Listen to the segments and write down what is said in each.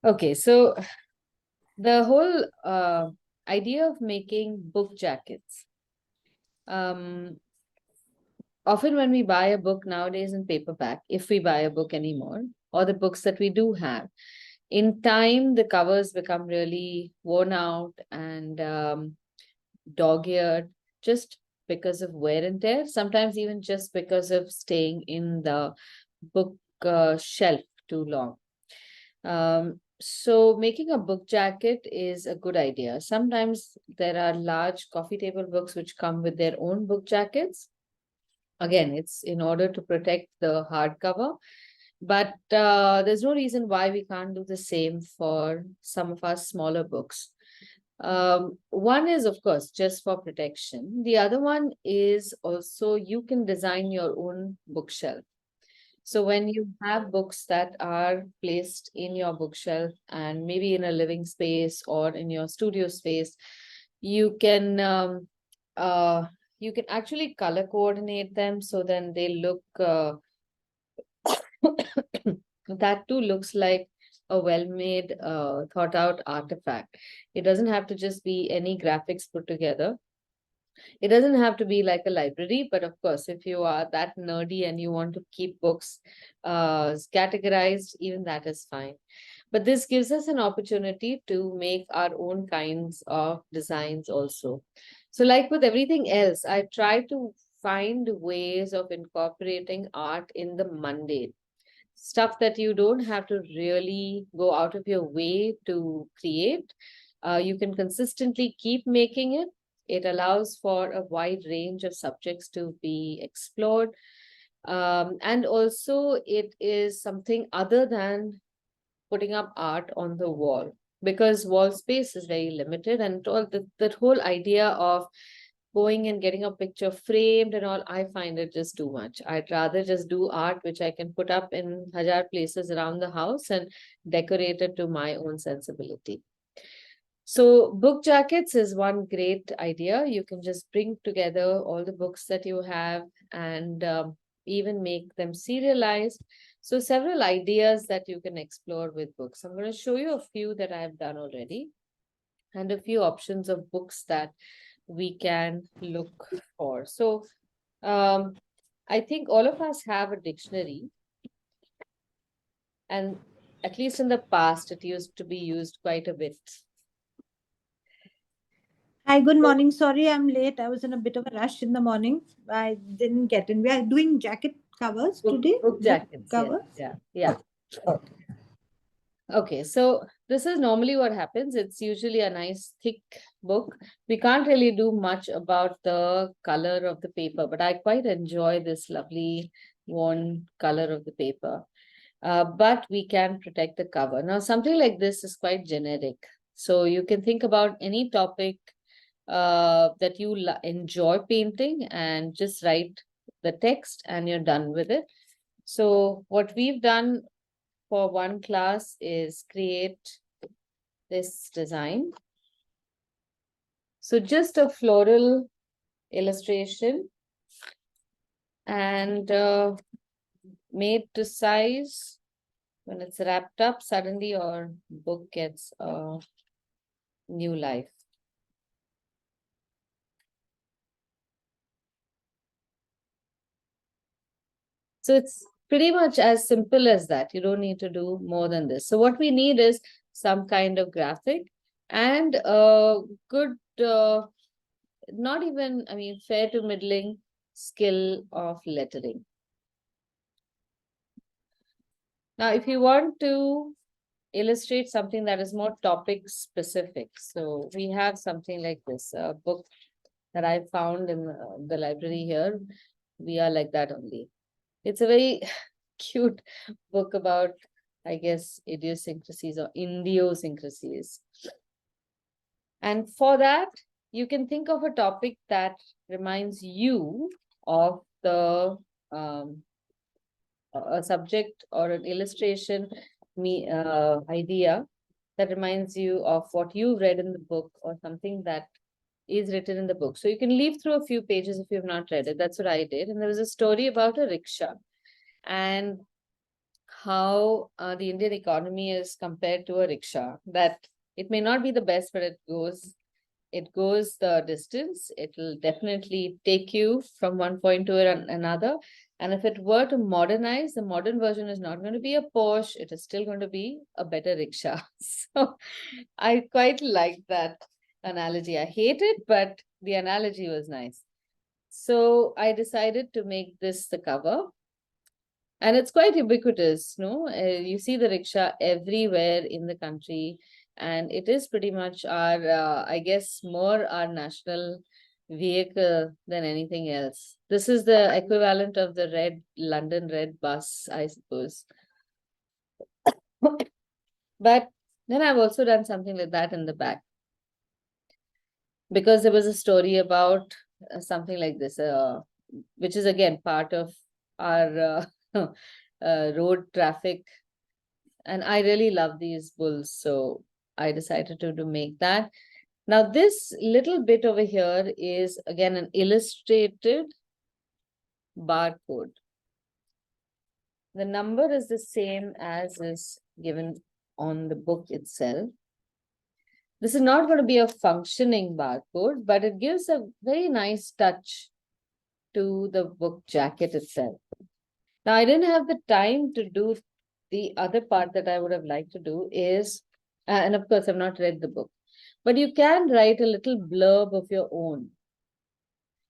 Okay, so the whole idea of making book jackets. Um, Often when we buy a book nowadays in paperback, if we buy a book anymore, or the books that we do have, in time the covers become really worn out and dog-eared just because of wear and tear, sometimes even just because of staying in the book shelf too long. So making a book jacket is a good idea. Sometimes there are large coffee table books which come with their own book jackets. Again, it's in order to protect the hardcover, but there's no reason why we can't do the same for some of our smaller books. One is, of course, just for protection. The other one is also you can design your own bookshelf. So when you have books that are placed in your bookshelf and maybe in a living space or in your studio space, you can uh, you can actually color coordinate them so then they look that too looks like a well-made, thought out artifact. It doesn't have to just be any graphics put together. It doesn't have to be like a library, but of course, if you are that nerdy and you want to keep books categorized, even that is fine. But this gives us an opportunity to make our own kinds of designs also. So, like with everything else, I try to find ways of incorporating art in the mundane stuff that you don't have to really go out of your way to create. You can consistently keep making it. It allows for a wide range of subjects to be explored. And also, it is something other than putting up art on the wall because wall space is very limited. And all that whole idea of going and getting a picture framed and all, I find it just too much. I'd rather just do art which I can put up in hajar places around the house and decorate it to my own sensibility. So book jackets is one great idea. You can just bring together all the books that you have and even make them serialized. So several ideas that you can explore with books. I'm going to show you a few that I've done already and a few options of books that we can look for. So um, I think all of us have a dictionary, and at least in the past, it used to be used quite a bit. Hi, good So morning. Sorry, I'm late. I was in a bit of a rush in the morning. I didn't get in. We are doing jacket covers today. book Book jackets, yes, covers. yeah, yeah. Okay, so this is normally what happens. It's usually a nice thick book. We can't really do much about the color of the paper, but I quite enjoy this lovely worn color of the paper. But we can protect the cover. Now, something like this is quite generic. So you can think about any topic that you enjoy painting and just write the text and you're done with it. So what we've done for one class is create this design. So just a floral illustration and made to size. When it's wrapped up, suddenly your book gets a new life. So it's pretty much as simple as that. You don't need to do more than this. So what we need is some kind of graphic and a good, not even, I mean, fair to middling skill of lettering. Now, if you want to illustrate something that is more topic specific, so we have something like this, a book that I found in the library here. We are like that only. It's a very cute book about, I guess, idiosyncrasies or idiosyncrasies. And for that, you can think of a topic that reminds you of the a subject or an illustration idea that reminds you of what you read in the book or something that is written in the book. So you can leaf through a few pages if you have not read it. That's what I did. And there was a story about a rickshaw and how the Indian economy is compared to a rickshaw. That it may not be the best, but it goes the distance. It will definitely take you from one point to another. And if it were to modernize, the modern version is not going to be a Porsche. It is still going to be a better rickshaw. So I quite like that analogy. I hate it, but the analogy was nice. So I decided to make this the cover. And it's quite ubiquitous, no? You see the rickshaw everywhere in the country, and it is pretty much our, I guess, more our national vehicle than anything else. This is the equivalent of the red London red bus, I suppose. But then I've also done something like that in the back because there was a story about something like this, which is again part of our road traffic. And I really love these bulls, so I decided to make that. Now, this little bit over here is again an illustrated barcode. The number is the same as is given on the book itself. This is not going to be a functioning barcode, but it gives a very nice touch to the book jacket itself. Now, I didn't have the time to do the other part that I would have liked to do is, and of course, I've not read the book, but you can write a little blurb of your own.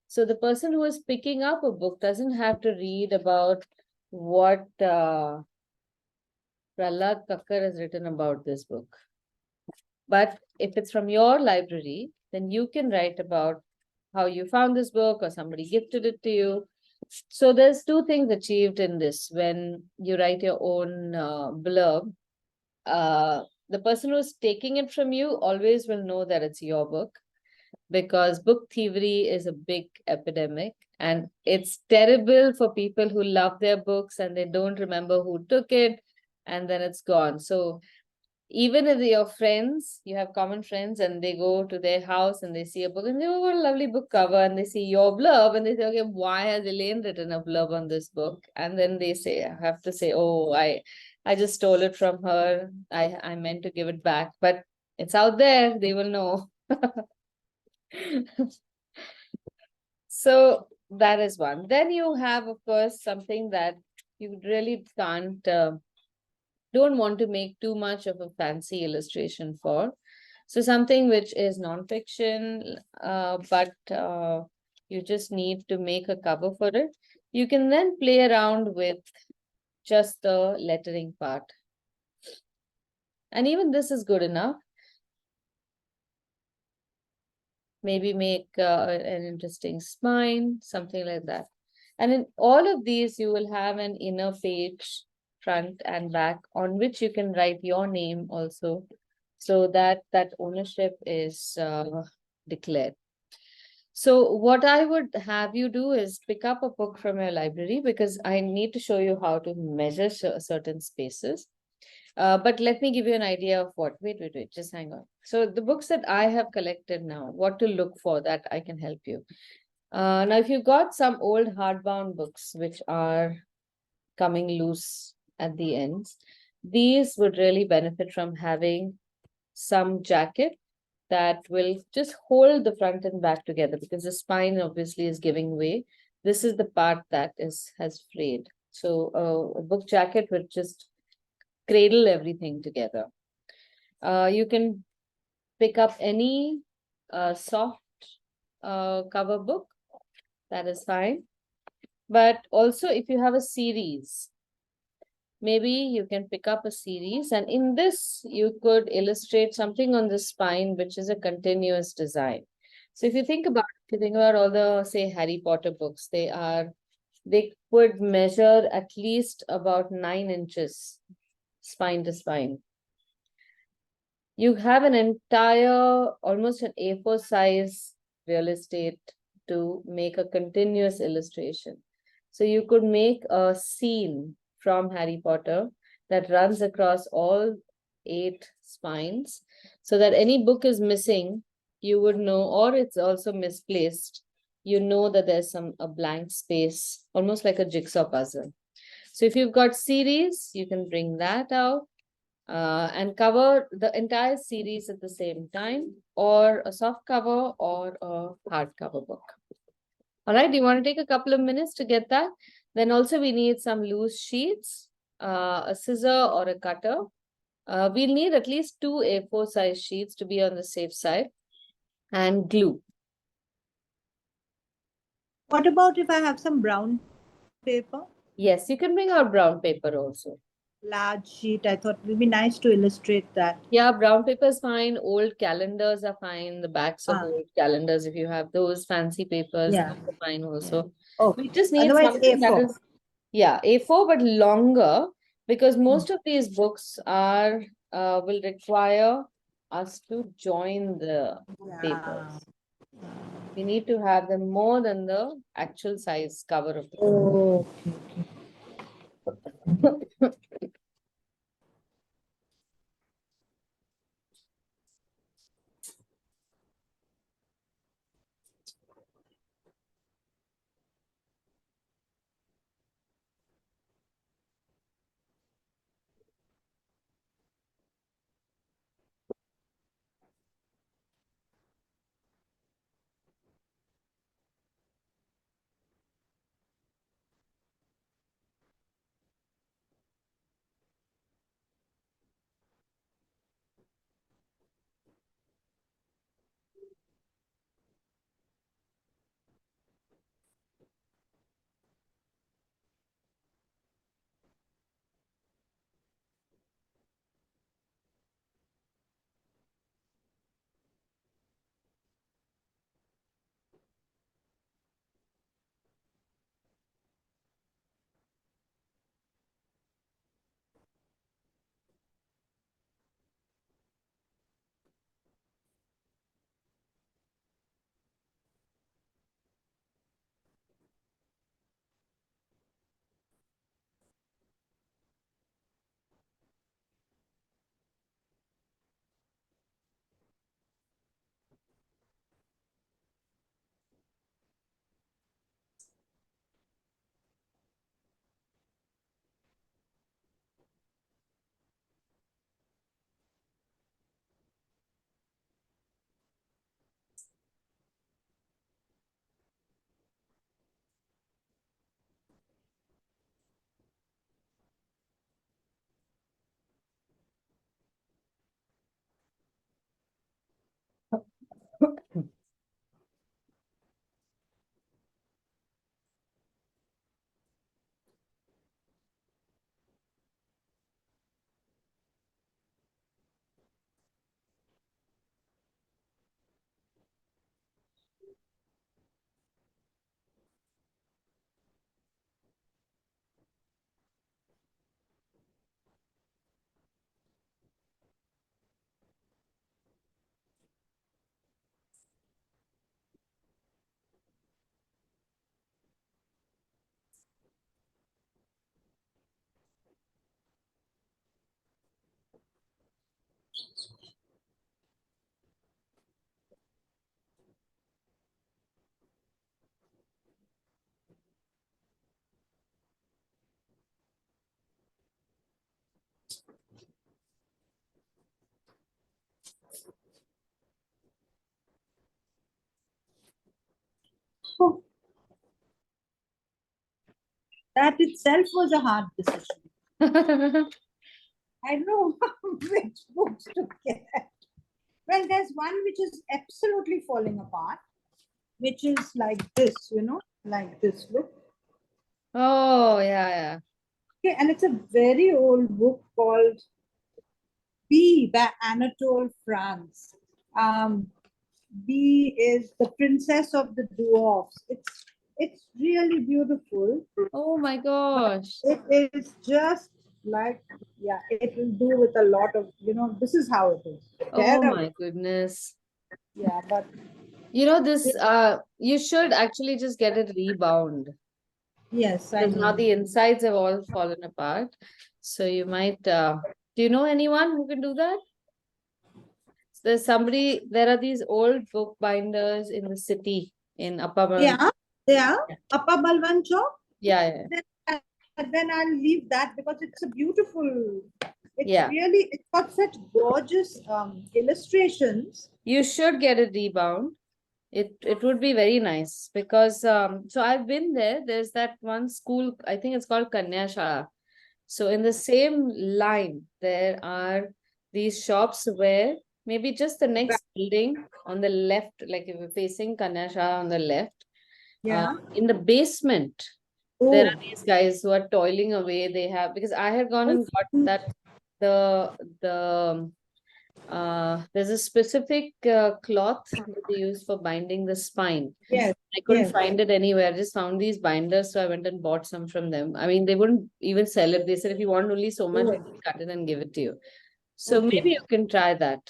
So the person who is picking up a book doesn't have to read about what Prahlad Kakkar has written about this book. But if it's from your library, then you can write about how you found this book or somebody gifted it to you. So there's two things achieved in this. When you write your own blurb, the person who's taking it from you always will know that it's your book, because book thievery is a big epidemic, and it's terrible for people who love their books and they don't remember who took it, and then it's gone. So even if your friends, you have common friends, and they go to their house and they see a book and they, oh, what a lovely book cover, and they see your blurb and they say, okay, why has Elaine written a blurb on this book? And then they say, I have to say, oh, I just stole it from her. I meant to give it back, but it's out there. They will know. So that is one. Then you have, of course, something that you really don't want to make too much of a fancy illustration for. So something which is nonfiction, but you just need to make a cover for it. You can then play around with just the lettering part. And even this is good enough. Maybe make an interesting spine, something like that. And in all of these, you will have an inner page, front and back, on which you can write your name also, so that that ownership is declared. So what I would have you do is pick up a book from your library, because I need to show you how to measure certain spaces. But let me give you an idea of what. Wait, just hang on. So the books that I have collected now, what to look for, that I can help you. Now, if you've got some old hardbound books which are coming loose at the ends, these would really benefit from having some jacket that will just hold the front and back together, because the spine obviously is giving way. This is the part that has frayed. So a book jacket would just cradle everything together. You can pick up any soft cover book, that is fine. But also, if you have a series, maybe you can pick up a series, and in this, you could illustrate something on the spine, which is a continuous design. So if you think about all the, say, Harry Potter books, they would measure at least about 9 inches spine to spine. You have an entire, almost an A4 size real estate to make a continuous illustration. So you could make a scene from Harry Potter that runs across all 8 spines, so that any book is missing, you would know, or it's also misplaced, you know that there's a blank space, almost like a jigsaw puzzle. So if you've got series, you can bring that out and cover the entire series at the same time, or a soft cover or a hardcover book. All right, you want to take a couple of minutes to get that? Then also we need some loose sheets, a scissor or a cutter. We'll need at least 2 A4 size sheets to be on the safe side, and glue. What about if I have some brown paper? Yes, you can bring out brown paper also. Large sheet. I thought it would be nice to illustrate that. Yeah, brown paper is fine. Old calendars are fine. The backs of Ah, old calendars, if you have those fancy papers, yeah. those are fine Yeah. also. Okay. We just need Otherwise, something that A4. is, yeah, A4 but longer, because most of these books are will require us to join the Yeah. papers. We need to have them more than the actual size cover of the book. Oh, okay. Oh, that itself was a hard decision. I don't know which books to get. Well, there's one which is absolutely falling apart, which is like this, like this. Look. Oh, yeah. Okay, and it's a very old book called B by Anatole France. B is the Princess of the Dwarfs. It's really beautiful, Oh my but gosh. it is just like, yeah, it will do with a lot of, this is how it is. Oh Terrible. my goodness. Yeah, but You know, this, you should actually just get it rebound, yes, I because now know. the insides have all fallen apart. So you might, do you know anyone who can do that? There are these old book binders in the city in Upper Balance. Yeah, yeah. Upper Balwan Chowk. Yeah, yeah. Then but then I'll leave that because it's a beautiful. It's Yeah, really, it's got such gorgeous illustrations. you should get a rebound. It would be very nice because so I've been there. There's that one school, I think it's called Kanya Shala. So in the same line, there are these shops where maybe just the next building on the left, like if you're facing Kanya Shala on the left, Yeah. in the basement, there Oh, are these guys who are toiling away. They have, because I had gone oh, and got that the there's a specific cloth that they use for binding the spine. yes, I couldn't yes. find it anywhere. I just found these binders, so I went and bought some from them. I mean, they wouldn't even sell it. They said if you want only so much, I Oh, can cut it and give it to you. So okay. maybe you can try that.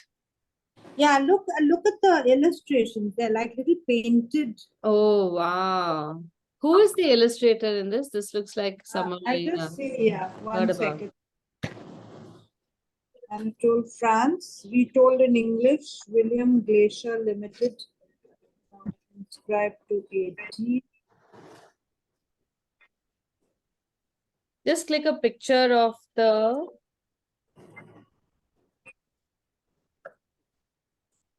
Yeah, look at the illustrations. They're like little painted. Oh wow. Who is the illustrator in this? This looks like someone I I just see, yeah, heard one about. second. Anatole France, retold in English, William Glacier Limited, inscribed to AG. Just click a picture of the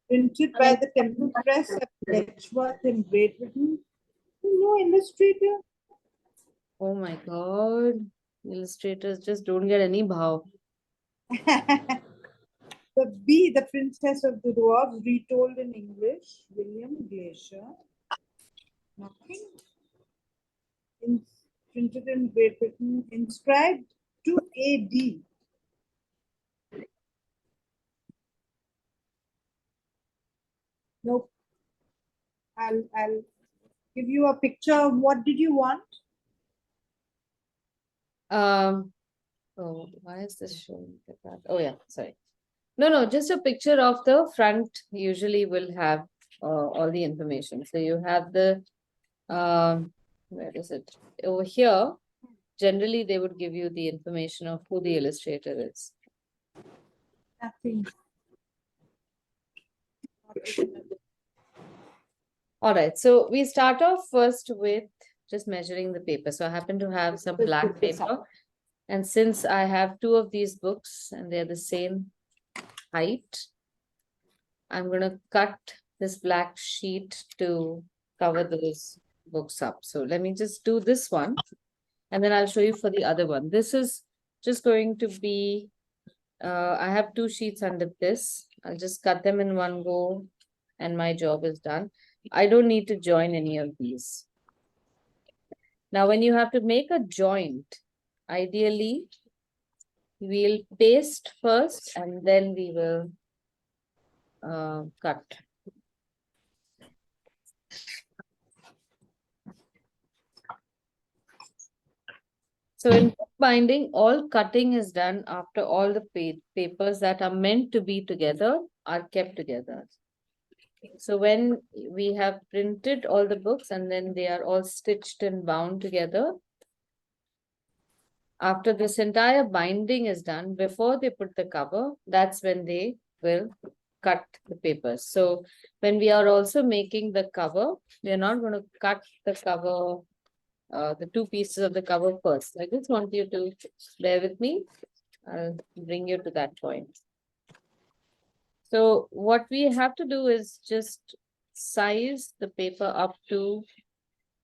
Printed by the Temple Press at Letchworth in Great Britain. No illustrator. oh my god. Illustrators just don't get any bhav. The Bee, the Princess of the Dwarves, retold in English, William Glacier. Nothing. In, printed in Great Britain, inscribed to AD. Nope. I'll give you a picture. What did you want? Um, oh, why is this showing like that? Oh yeah, sorry. No, just a picture of the front usually will have all the information. So you have the, where is it? Over here, generally they would give you the information of who the illustrator is. Nothing. All right, so we start off first with just measuring the paper. So I happen to have some Let's black put this up. paper. And since I have two of these books and they're the same height, I'm going to cut this black sheet to cover those books up. So let me just do this one and then I'll show you for the other one. This is just going to be, I have two sheets under this. I'll just cut them in one go and my job is done. I don't need to join any of these. Now, when you have to make a joint, ideally, we'll paste first and then we will cut. So in book binding, all cutting is done after all the papers that are meant to be together are kept together. So when we have printed all the books and then they are all stitched and bound together, after this entire binding is done, before they put the cover, that's when they will cut the papers. So when we are also making the cover, we are not going to cut the cover, the two pieces of the cover first. I just want you to bear with me. I'll bring you to that point. So what we have to do is just size the paper up to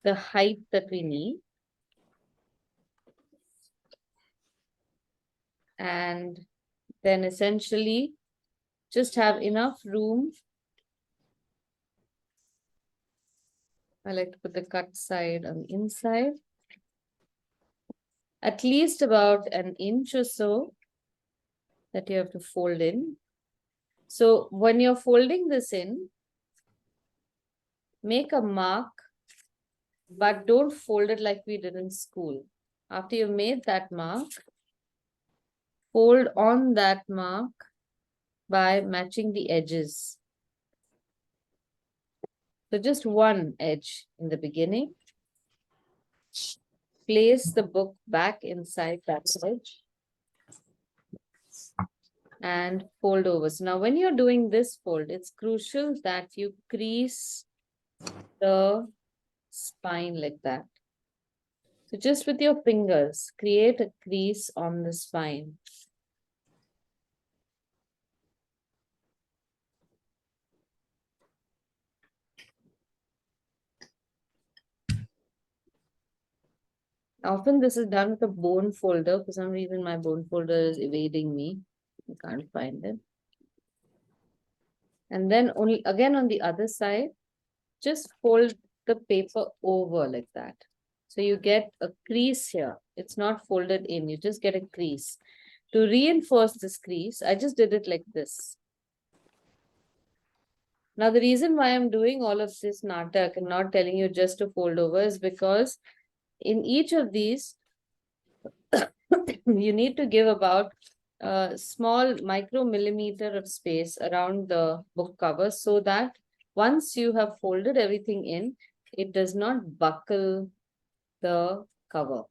the height that we need. And then essentially just have enough room. I like to put the cut side on the inside. At least about an inch or so that you have to fold in. So when you're folding this in, make a mark, but don't fold it like we did in school. After you've made that mark, fold on that mark by matching the edges. So just one edge in the beginning. Place the book back inside that edge and fold over. So now when you're doing this fold, it's crucial that you crease the spine like that. So just with your fingers, create a crease on the spine. Often this is done with a bone folder. For some reason, my bone folder is evading me. I can't find it. And then only again on the other side, just fold the paper over like that. So you get a crease here. It's not folded in, you just get a crease. To reinforce this crease, I just did it like this. Now, the reason why I'm doing all of this natak and not telling you just to fold over is because in each of these, you need to give about a small micromillimeter of space around the book cover so that once you have folded everything in, it does not buckle the cover.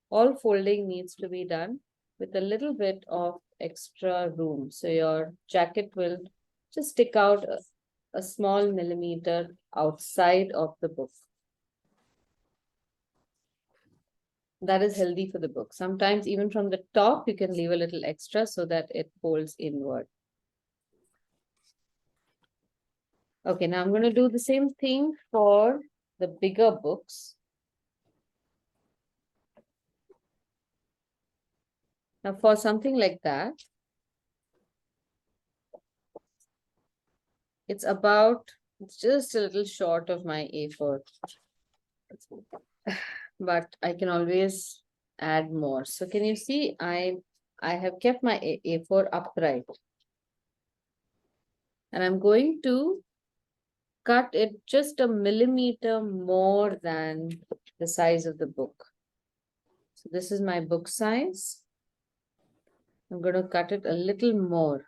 All folding needs to be done with a little bit of extra room. So your jacket will just stick out a small millimeter outside of the book. That is healthy for the book. Sometimes even from the top, you can leave a little extra so that it folds inward. Okay, now I'm going to do the same thing for the bigger books. Now for something like that, it's just a little short of my A4. But I can always add more. So can you see I have kept my A4 upright. And I'm going to cut it just a millimeter more than the size of the book. So this is my book size. I'm going to cut it a little more.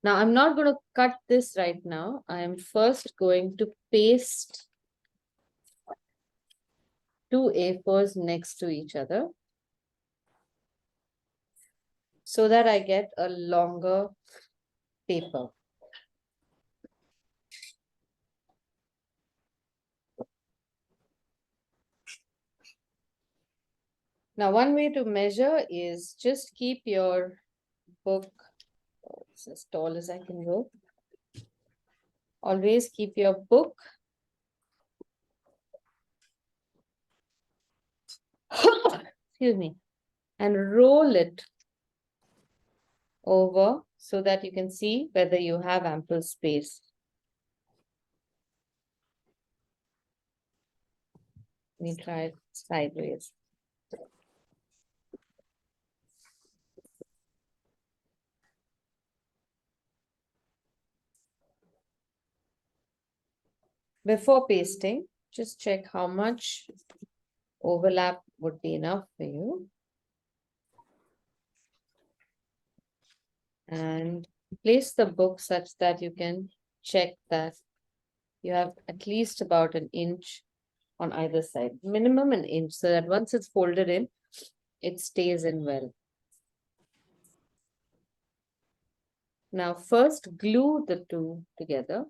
Now, I'm not going to cut this right now. I am first going to paste two A4s next to each other so that I get a longer paper. Now, one way to measure is just keep your book, it's as tall as I can go. Always keep your book excuse me, and roll it over so that you can see whether you have ample space. Let me try it sideways. Before pasting, just check how much overlap would be enough for you. And place the book such that you can check that you have at least about an inch on either side, minimum an inch, so that once it's folded in, it stays in well. Now first glue the two together.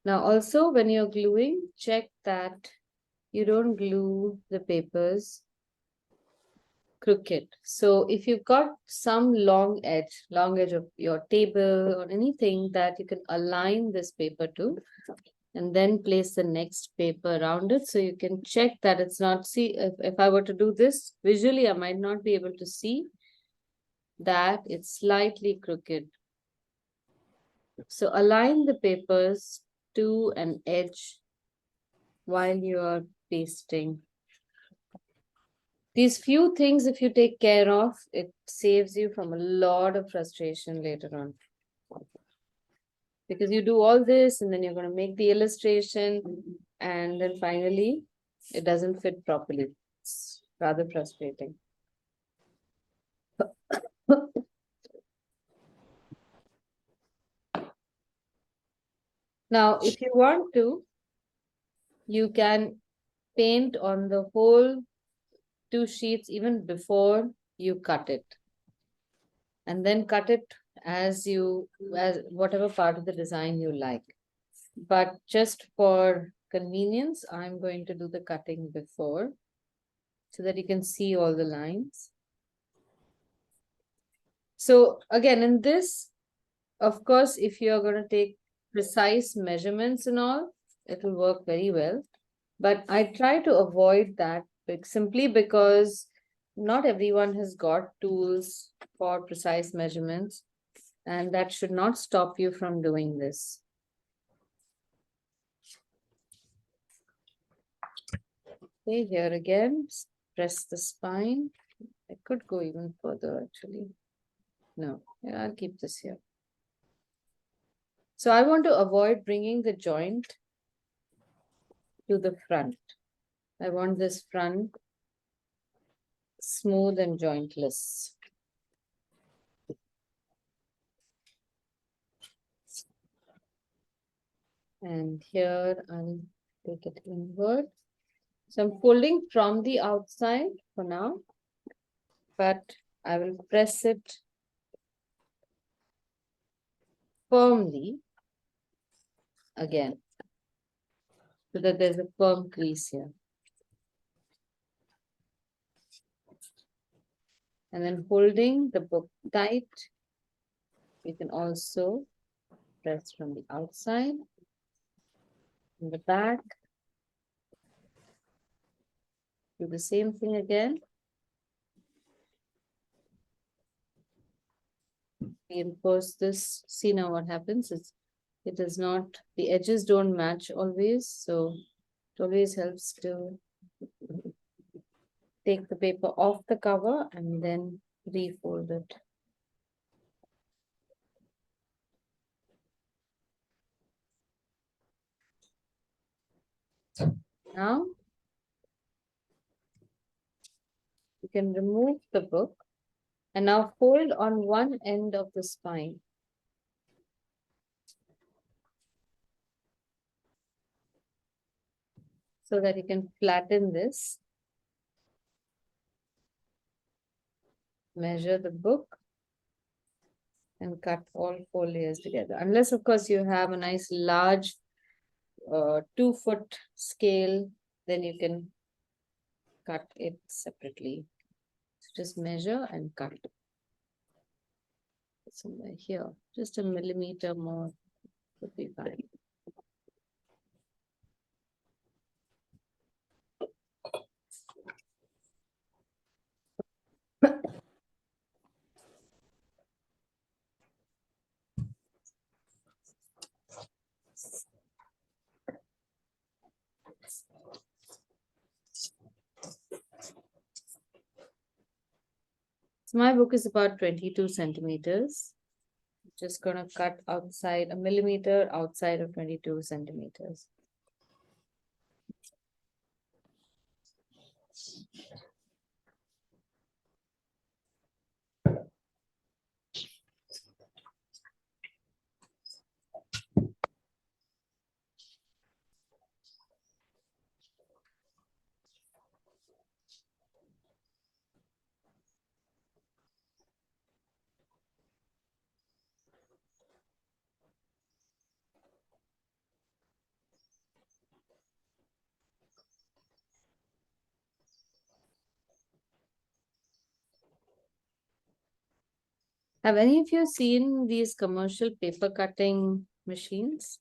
Now also when you're gluing, check that you don't glue the papers crooked. So if you've got some long edge of your table or anything that you can align this paper to, and then place the next paper around it so you can check that it's not, see, if I were to do this visually, I might not be able to see that it's slightly crooked. So align the papers to an edge while you're pasting. These few things, if you take care of, it saves you from a lot of frustration later on. Because you do all this and then you're going to make the illustration and then finally it doesn't fit properly. It's rather frustrating. Now, if you want to, you can paint on the whole two sheets even before you cut it. And then cut it as whatever part of the design you like. But just for convenience, I'm going to do the cutting before so that you can see all the lines. So again, in this, of course, if you're going to take precise measurements and all, it will work very well. But I try to avoid that simply because not everyone has got tools for precise measurements, and that should not stop you from doing this. Okay, here again, press the spine. I could go even further actually. No, yeah, I'll keep this here. So I want to avoid bringing the joint to the front. I want this front smooth and jointless. And here I'll take it inward. So I'm folding from the outside for now, but I will press it firmly again so that there's a firm crease here. And then holding the book tight, you can also press from the outside, in the back. Do the same thing again. Reinforce this. See now what happens. It does not, the edges don't match always. So it always helps to take the paper off the cover and then refold it. Now you can remove the book and now fold on one end of the spine. So that you can flatten this. Measure the book and cut all 4 layers together. Unless, of course, you have a nice large 2-foot scale, then you can cut it separately. So just measure and cut. Somewhere here, just a millimeter more would be fine. So my book is about 22 centimeters. Just gonna cut outside a millimeter outside of 22 centimeters. Have any of you seen these commercial paper cutting machines?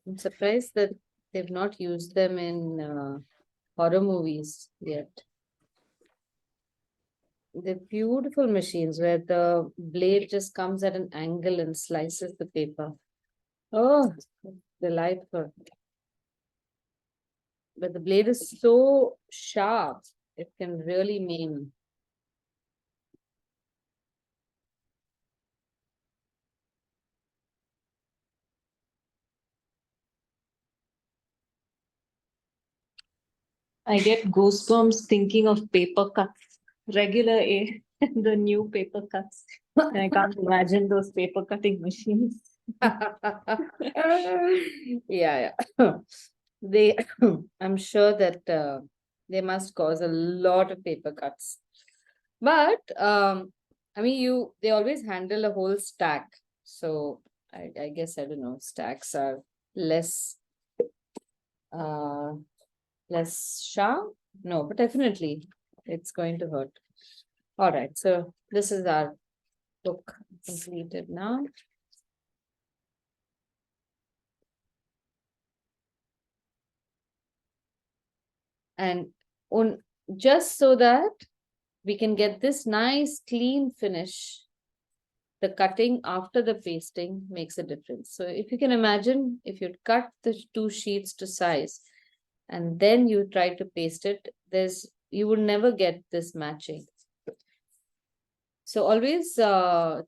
I'm surprised that they've not used them in horror movies yet. They're beautiful machines where the blade just comes at an angle and slices the paper. Oh, delightful. But the blade is so sharp, it can really maim. I get goosebumps thinking of paper cuts, regular A, the new paper cuts. And I can't imagine those paper cutting machines. Yeah, yeah. They, I'm sure that they must cause a lot of paper cuts. But I mean, they always handle a whole stack. So I guess I don't know, stacks are less uh less sharp. No, but definitely it's going to hurt. All right, so this is our book completed now. And on just so that we can get this nice clean finish, the cutting after the pasting makes a difference. So if you can imagine, if you'd cut the two sheets to size and then you try to paste it, you would never get this matching. So always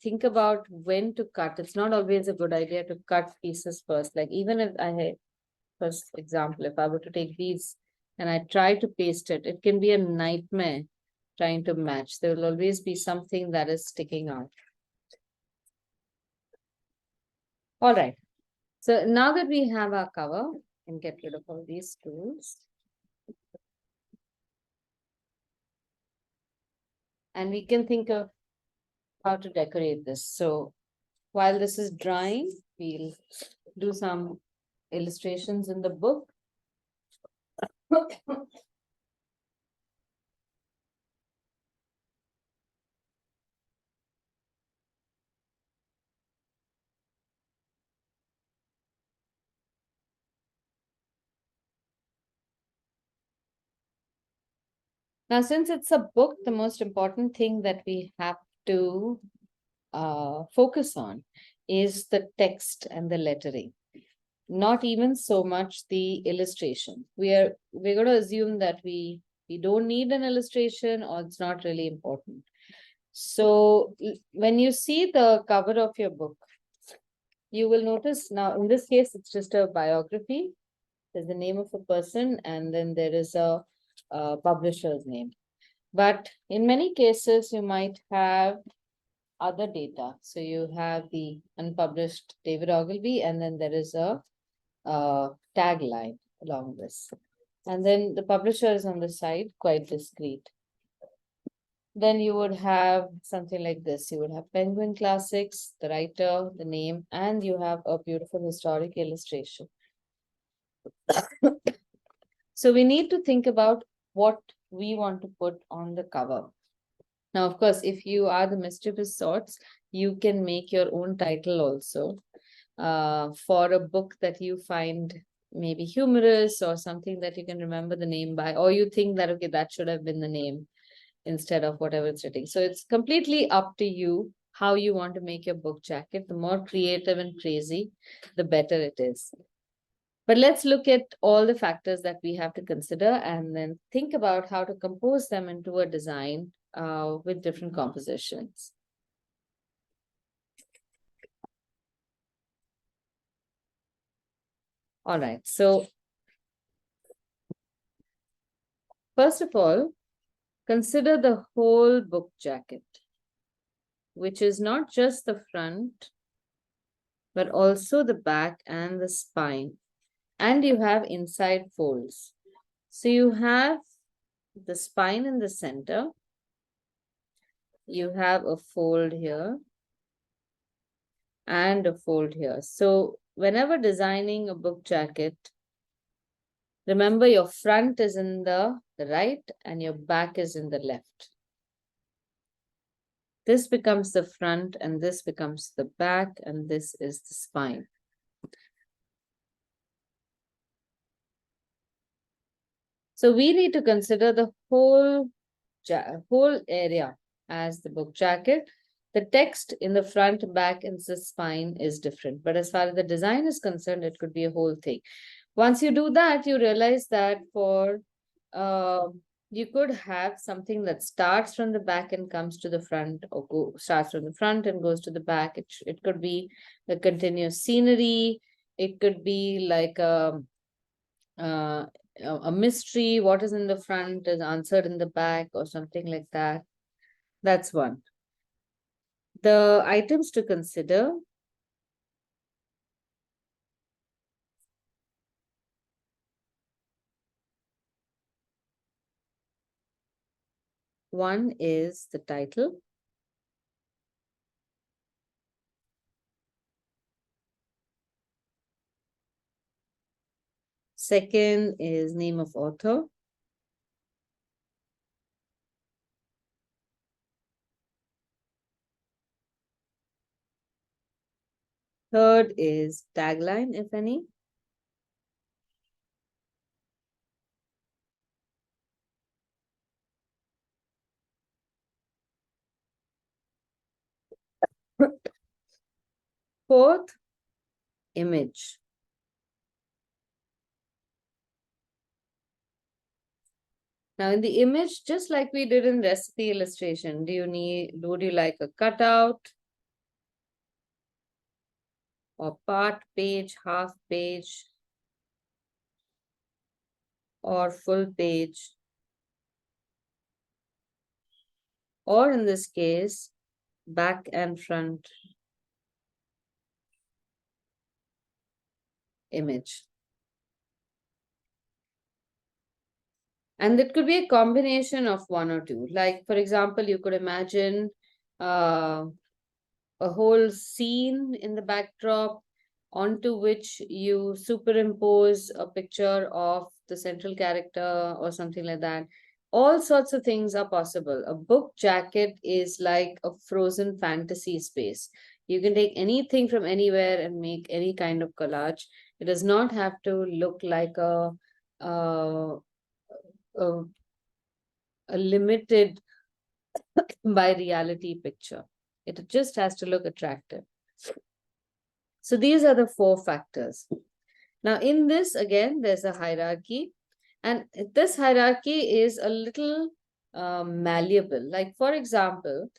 think about when to cut. It's not always a good idea to cut pieces first. Like even if first example, if I were to take these and I try to paste it, it can be a nightmare trying to match. There will always be something that is sticking out. All right. So now that we have our cover, we can get rid of all these tools. And we can think of how to decorate this. So while this is drying, we'll do some illustrations in the book. Now, since it's a book, the most important thing that we have to focus on is the text and the lettering, not even so much the illustration. We're going to assume that we don't need an illustration or it's not really important. So when you see the cover of your book, you will notice now in this case, it's just a biography. There's the name of a person and then there is a publisher's name. But in many cases, you might have other data. So you have the unpublished David Ogilvy, and then there is a tagline along this. And then the publisher is on the side, quite discreet. Then you would have something like this. You would have Penguin Classics, the writer, the name, and you have a beautiful historic illustration. So we need to think about what we want to put on the cover. Now, of course, if you are the mischievous sorts, you can make your own title also for a book that you find maybe humorous or something that you can remember the name by, or you think that, okay, that should have been the name instead of whatever it's written. So it's completely up to you how you want to make your book jacket. The more creative and crazy, the better it is. But let's look at all the factors that we have to consider and then think about how to compose them into a design with different compositions. All right, so first of all, consider the whole book jacket, which is not just the front, but also the back and the spine. And you have inside folds. So you have the spine in the center. You have a fold here and a fold here. So whenever designing a book jacket, remember your front is in the right and your back is in the left. This becomes the front and this becomes the back and this is the spine. So we need to consider the whole area as the book jacket. The text in the front, back, and the spine is different. But as far as the design is concerned, it could be a whole thing. Once you do that, you realize that you could have something that starts from the back and comes to the front, or starts from the front and goes to the back. It could be a continuous scenery. It could be like uh, a mystery. What is in the front is answered in the back, or something like that. That's one. The items to consider. One is the title. Second is name of author. Third is tagline, if any. Fourth, image. Now in the image, just like we did in recipe illustration, would you like a cutout or part page, half page, or full page? Or in this case, back and front image. And it could be a combination of one or two. Like, for example, you could imagine a whole scene in the backdrop onto which you superimpose a picture of the central character or something like that. All sorts of things are possible. A book jacket is like a frozen fantasy space. You can take anything from anywhere and make any kind of collage. It does not have to look like uh, a, a limited by reality picture. It just has to look attractive. So these are the four factors. Now, in this, again, there's a hierarchy, and this hierarchy is a little malleable. Like, for example,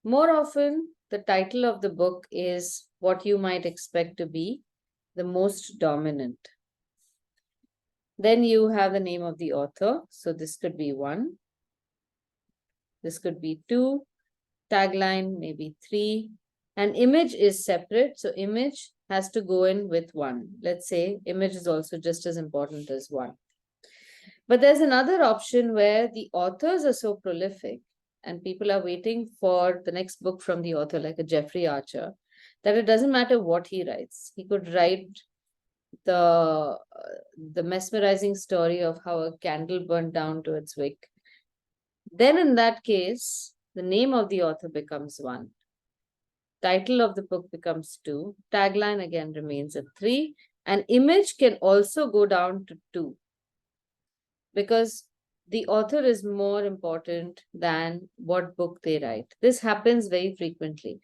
more often the title of the book is what you might expect to be the most dominant. Then you have the name of the author. So this could be one. This could be two. Tagline, maybe three. An image is separate. So image has to go in with one. Let's say image is also just as important as one. But there's another option where the authors are so prolific and people are waiting for the next book from the author, like a Jeffrey Archer, that it doesn't matter what he writes. He could write the mesmerizing story of how a candle burned down to its wick. Then in that case, the name of the author becomes one. Title of the book becomes two. Tagline again remains at three. And image can also go down to two, because the author is more important than what book they write. This happens very frequently.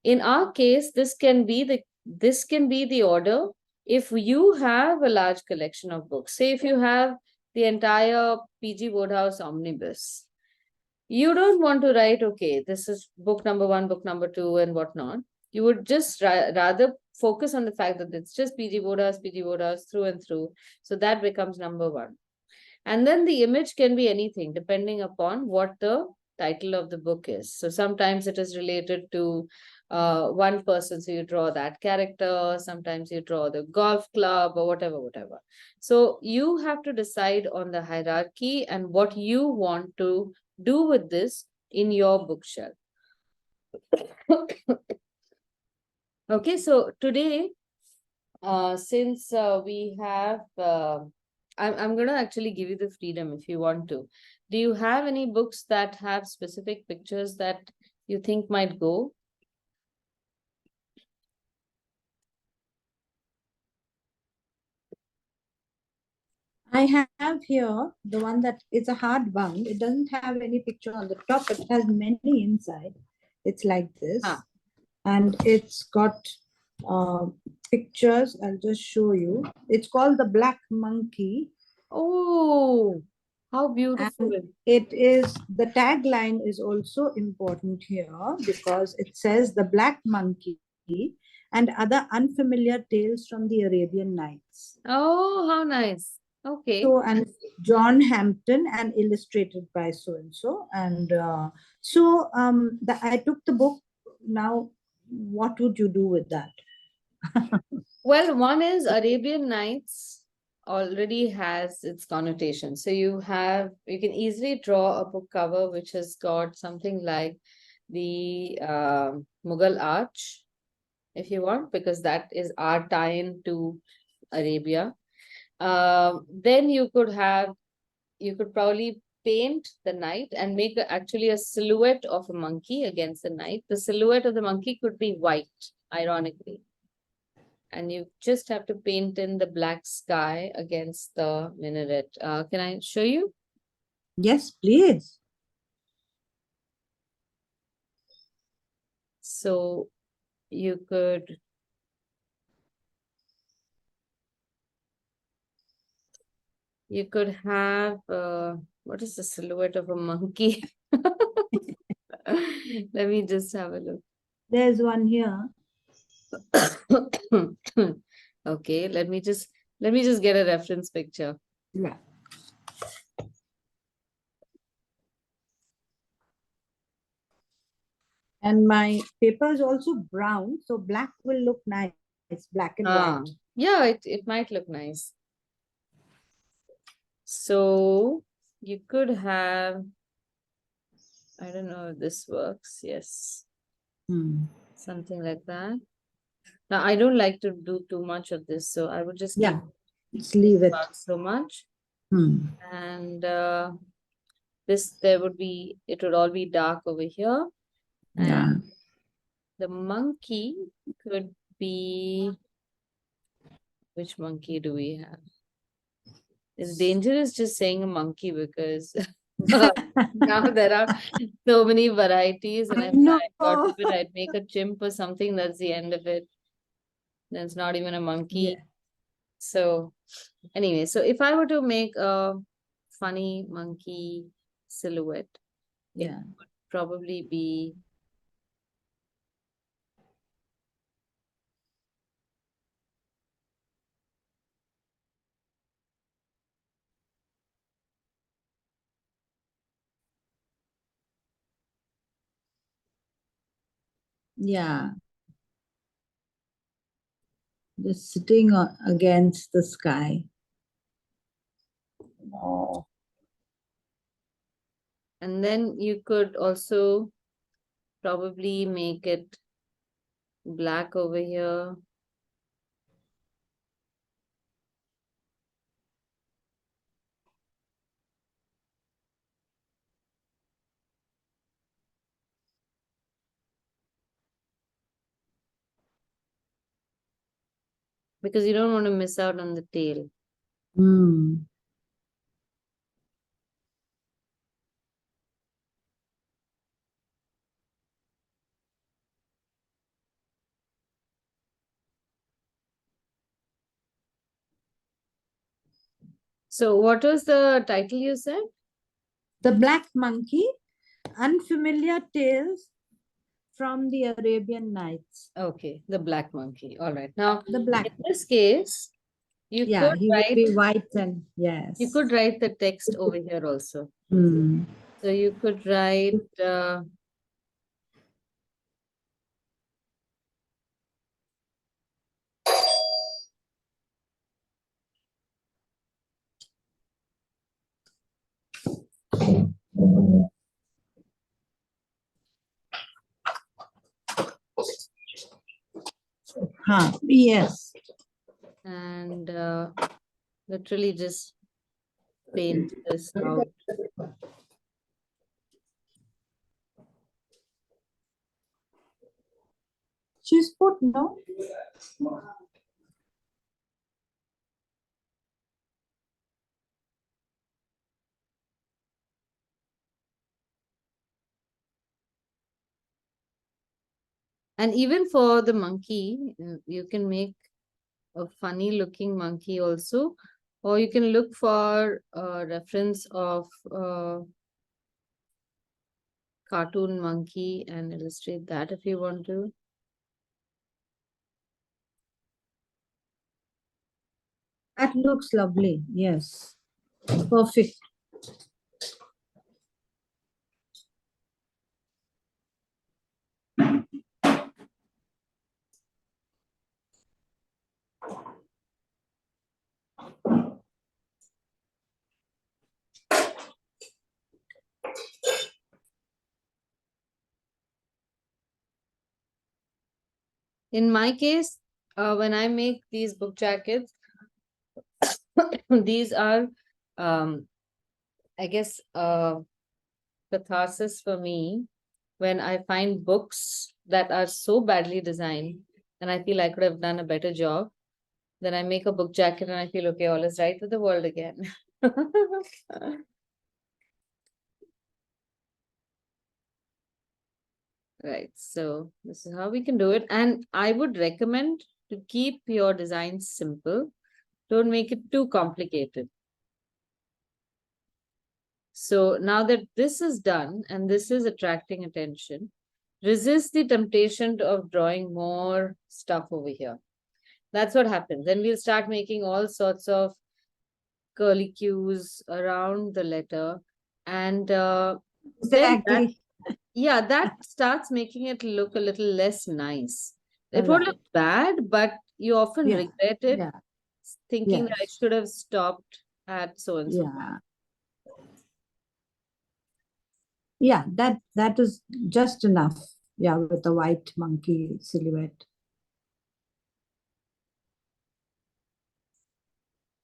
In our case, this can be the order. If you have a large collection of books, say if you have the entire PG Wodehouse omnibus, you don't want to write, okay, this is book number one, book number two, and whatnot. You would just rather focus on the fact that it's just PG Wodehouse through and through. So that becomes number one. And then the image can be anything depending upon what the title of the book is. So sometimes it is related to one person, so you draw that character. Sometimes you draw the golf club or whatever. So you have to decide on the hierarchy and what you want to do with this in your bookshelf. Okay, so today, since we have, I'm going to actually give you the freedom if you want to. Do you have any books that have specific pictures that you think might go? I have here the one that is a hardbound. It doesn't have any picture on the top, but it has many inside. It's like this. Ah. And it's got pictures. I'll just show you. It's called the Black Monkey. Oh, how beautiful. And it is, the tagline is also important here because it says the Black Monkey and other unfamiliar tales from the Arabian Nights. Oh, how nice. Okay. So, and John Hampton and illustrated by so and so. And I took the book. Now, what would you do with that? Well, one is Arabian Nights already has its connotation. So you can easily draw a book cover which has got something like the Mughal arch, if you want, because that is our tie-in to Arabia. Then you could probably paint the knight and make actually a silhouette of a monkey against the knight. The silhouette of the monkey could be white, ironically. And you just have to paint in the black sky against the minaret. Can I show you? Yes, please. So you could have what is the silhouette of a monkey? Let me just have a look. There's one here. Okay, let me just get a reference picture. Yeah. And my paper is also brown, so black will look nice, black and white. Yeah, it might look nice. So you could have, I don't know if this works. Yes. Something like that. Now, I don't like to do too much of this, so I would just Yeah, let's leave it. about so much. Hmm. And it would all be dark over here. Yeah. And the monkey could be, which monkey do we have? It's dangerous just saying a monkey because now there are so many varieties, and I I know. God forbid I'd make a chimp or something, that's the end of it. Then it's not even a monkey. Yeah. So anyway, so if I were to make a funny monkey silhouette, it Yeah. would probably be Yeah. Just sitting against the sky. Oh. and then you could also probably make it black over here. Because you don't want to miss out on the tail. Hmm. So what was the title you said? The Black Monkey, Unfamiliar Tales from the Arabian Nights. Okay, the black monkey. All right. Now, The black. in this case, you Yeah, could he would be white and yes. you could write the text over here also. Hmm. So you could write Yes. and literally just paint this out. She's put no. And even for the monkey, you can make a funny looking monkey also, or you can look for a reference of cartoon monkey and illustrate that if you want to. That looks lovely. Yes. Perfect. In my case, when I make these book jackets, these are, I guess, catharsis for me when I find books that are so badly designed and I feel I could have done a better job. Then I make a book jacket and I feel, okay, all is right with the world again. Right. So this is how we can do it. And I would recommend to keep your designs simple. Don't make it too complicated. So now that this is done and this is attracting attention, resist the temptation of drawing more stuff over here. That's what happens. Then we'll start making all sorts of curly cues around the letter. And then that, Exactly. yeah, that starts making it look a little less nice. It won't Right. look bad, but you often Yeah. regret it, Yeah. thinking that I Yes. should have stopped at so and so. Yeah. Yeah. That is just enough. Yeah, with the white monkey silhouette.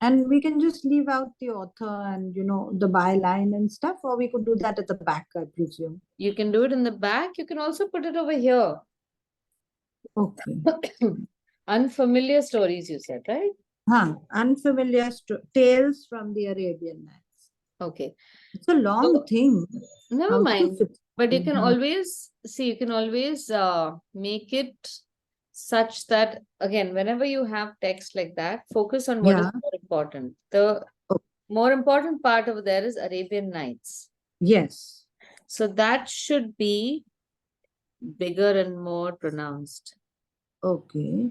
And we can just leave out the author and the byline and stuff, or we could do that at the back, I presume. You can do it in the back. You can also put it over here. Okay. Unfamiliar stories, you said, right? Unfamiliar tales from the Arabian Nights. Okay. It's a long thing. Never How to mind. fit But you in, can huh? always see, you can always make it such that, again, whenever you have text like that, focus on what is Yeah. more important. The Oh, more important part over there is Arabian Nights. yes. So that should be bigger and more pronounced. Okay.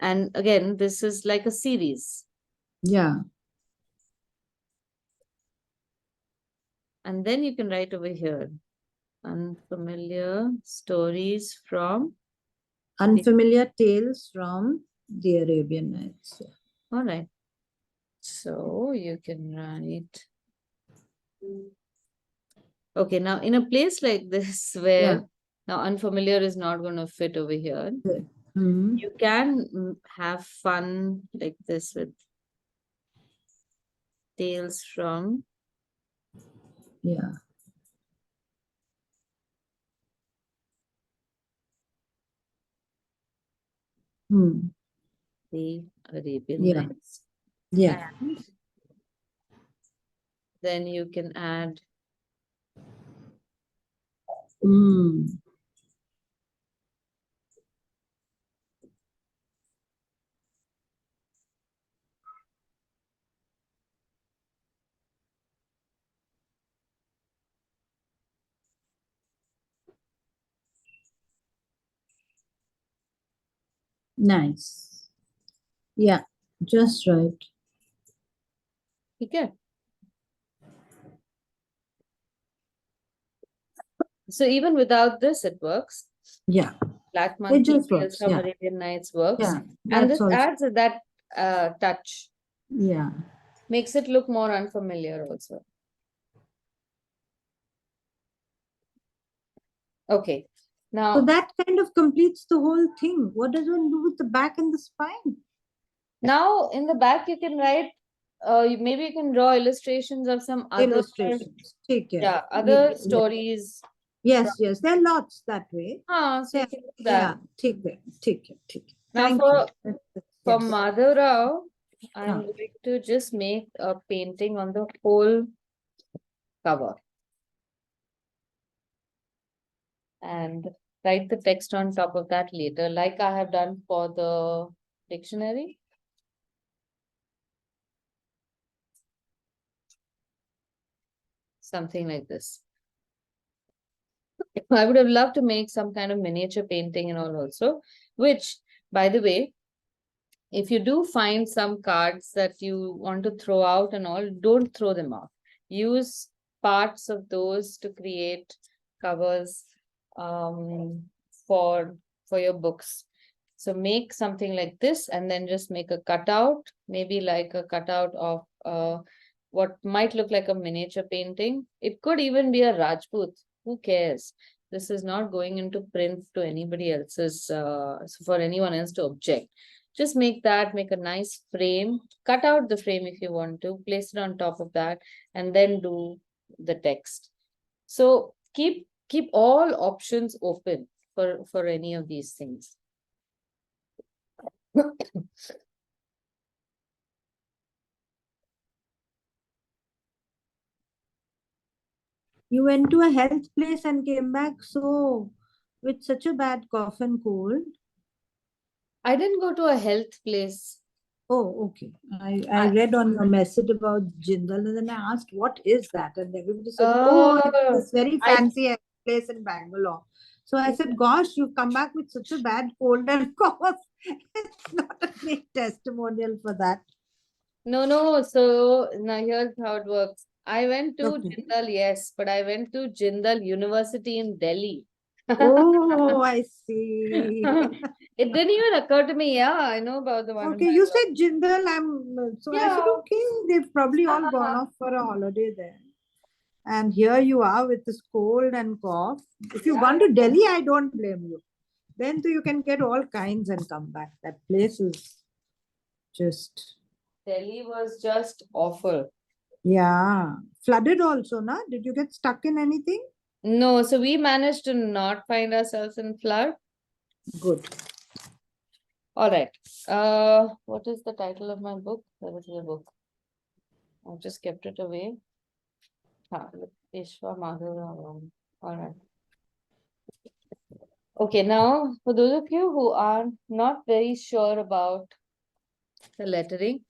And again, this is like a series. Yeah. And then you can write over here, unfamiliar stories from. Unfamiliar tales from the Arabian Nights. Yeah. All right. So you can write. Okay, now in a place like this where Yeah. now unfamiliar is not going to fit over here, Mhm. you can have fun like this with tales from Yeah. Hmm. the Arabian Yeah. Nights. Yeah. And then you can add Hmm. Nice. Yeah. Just right. okay. So even without this, it works. Yeah. Black It Monkey just Tales works. from Yeah. Arabian Nights works. Yeah. And That's this also. adds that touch, Yeah. makes it look more unfamiliar also. Okay. So Now, that kind of completes the whole thing. What does one do with the back and the spine? now in the back you can write, maybe you can draw illustrations of some other, Illustrations. Take care. yeah, other stories. Yes, yes. There are lots that way. So you Yeah, can do yeah. that. Take care. Take care. Take care. Now Thank you. for Yes. Madhav Rao, I'm going to just make a painting on the whole cover. And write the text on top of that later, like I have done for the dictionary. Something like this. I would have loved to make some kind of miniature painting and all also, which, by the way, if you do find some cards that you want to throw out and all, don't throw them off. Use parts of those to create covers for your books. So make something like this and then just make a cutout, maybe like a cutout of what might look like a miniature painting. It could even be a Rajput. Who cares? This is not going into print to anybody else's, for anyone else to object. Just make that, make a nice frame, cut out the frame if you want to, place it on top of that, and then do the text. So keep all options open for any of these things. You went to a health place and came back so with such a bad cough and cold. I didn't go to a health place. Oh, okay. I read on your message about Jindal and then I asked, what is that? And everybody said, oh, it's this very fancy health place in Bangalore. So I said, gosh, you've come back with such a bad cold and cough. It's not a great testimonial for that. No. So now here's how it works. I went to Okay. Jindal, yes, but I went to Jindal University in Delhi. Oh, I see. It didn't even occur to me. Yeah, I know about the one. Okay, you said Jindal. So I said, Yeah. okay, they've probably all gone off for a holiday there. And here you are with this cold and cough. If you've gone to Delhi, I don't blame you. Then you can get all kinds and come back. That place is just. Delhi was just awful. Yeah. Flooded also, na? Did you get stuck in anything? No, so we managed to not find ourselves in flood. Good. All right. What is the title of my book? Where is the book? I've just kept it away. Ishwa Madhura. All right. Okay, now for those of you who are not very sure about the lettering,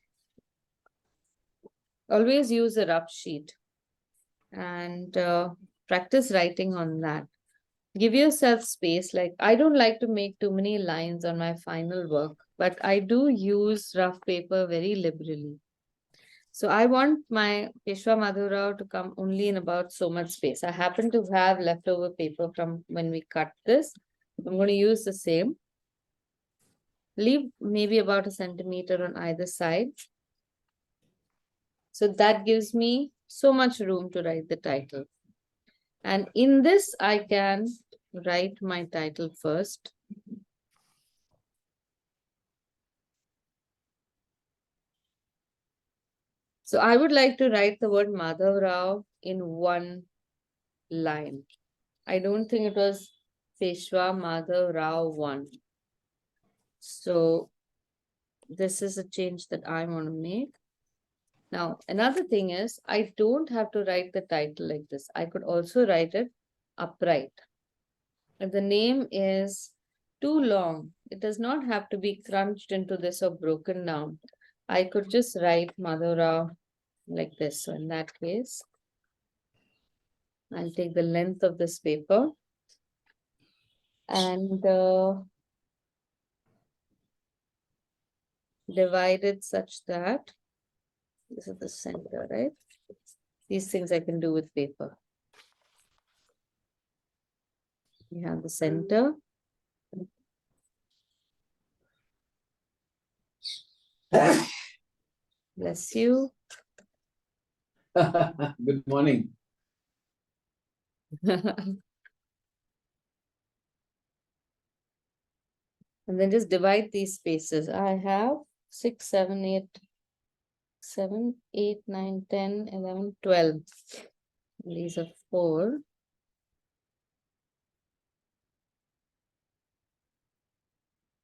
always use a rough sheet and practice writing on that. Give yourself space. Like, I don't like to make too many lines on my final work, but I do use rough paper very liberally. So I want my Peshwa Madhurao to come only in about so much space. I happen to have leftover paper from when we cut this. I'm going to use the same. Leave maybe about 1 centimeter on either side. So that gives me so much room to write the title. And in this, I can write my title first. So I would like to write the word Madhav Rao in one line. I don't think it was Peshwa Madhav Rao 1. So this is a change that I want to make. Now, another thing is, I don't have to write the title like this. I could also write it upright. If the name is too long, it does not have to be crunched into this or broken down. I could just write Madhav Rao like this. So in that case, I'll take the length of this paper and divide it such that this is the center, right? These things I can do with paper. You have the center. Bless you. Good morning. And then just divide these spaces. I have 6, 7, 8, 7, 8, 9, 10, 11, 12. These are 4.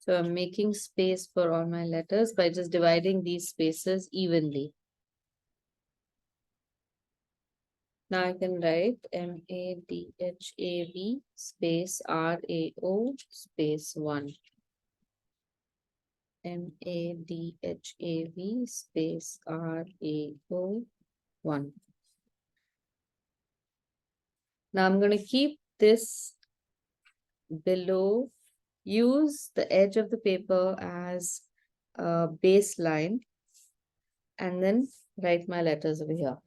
So I'm making space for all my letters by just dividing these spaces evenly. Now I can write MADHAV space RAO space 1. MADHAV space RAO 1. Now I'm going to keep this below, use the edge of the paper as a baseline, and then write my letters over here.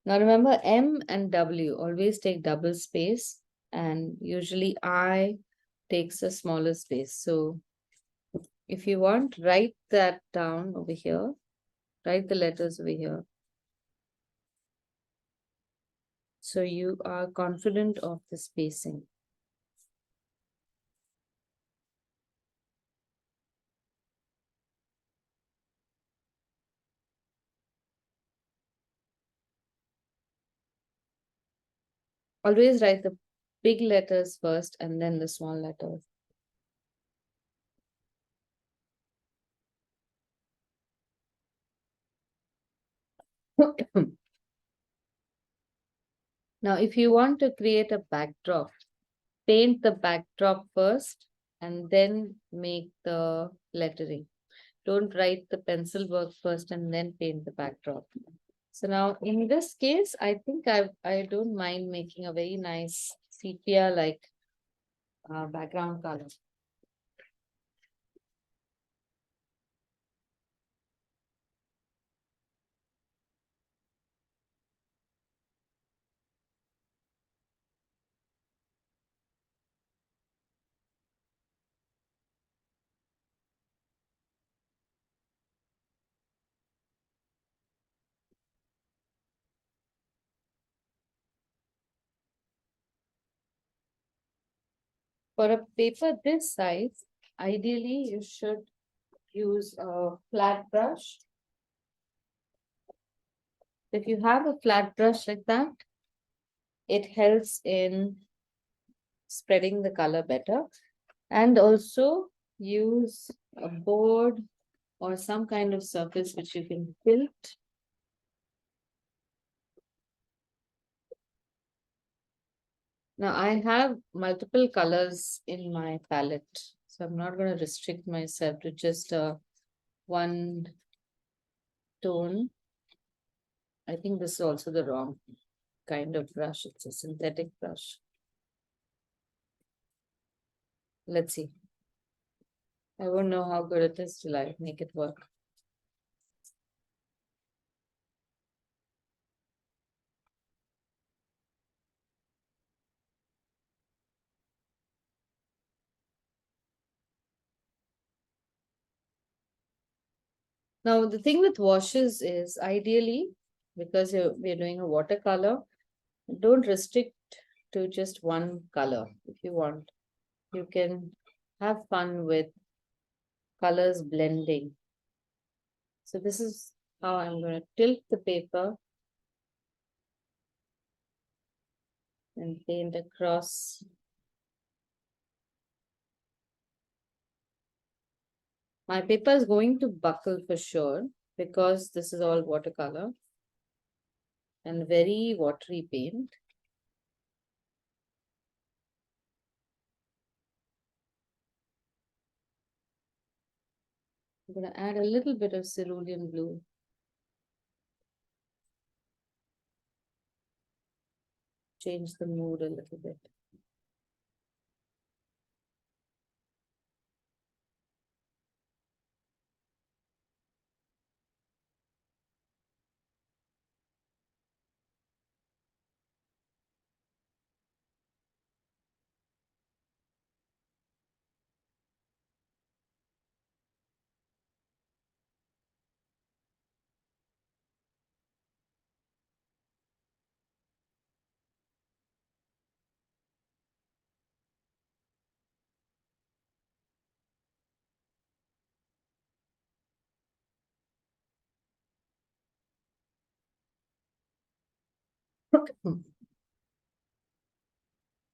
Now remember, M and W always take double space, and usually I takes a smaller space. So if you want, write that down over here. Write the letters over here. So you are confident of the spacing. Always write the big letters first and then the small letters. Now, if you want to create a backdrop, paint the backdrop first and then make the lettering. Don't write the pencil work first and then paint the backdrop. So now in this case, I think I don't mind making a very nice sepia like background color. For a paper this size, ideally you should use a flat brush. If you have a flat brush like that, it helps in spreading the color better. And also use a board or some kind of surface which you can tilt. Now I have multiple colors in my palette, so I'm not going to restrict myself to just one tone. I think this is also the wrong kind of brush. It's a synthetic brush. Let's see. I won't know how good it is till I make it work. Now, the thing with washes is ideally, because we're doing a watercolor, don't restrict to just one color. If you want, you can have fun with colors blending. So this is how I'm going to tilt the paper and paint across. My paper is going to buckle for sure because this is all watercolor and very watery paint. I'm going to add a little bit of cerulean blue. Change the mood a little bit.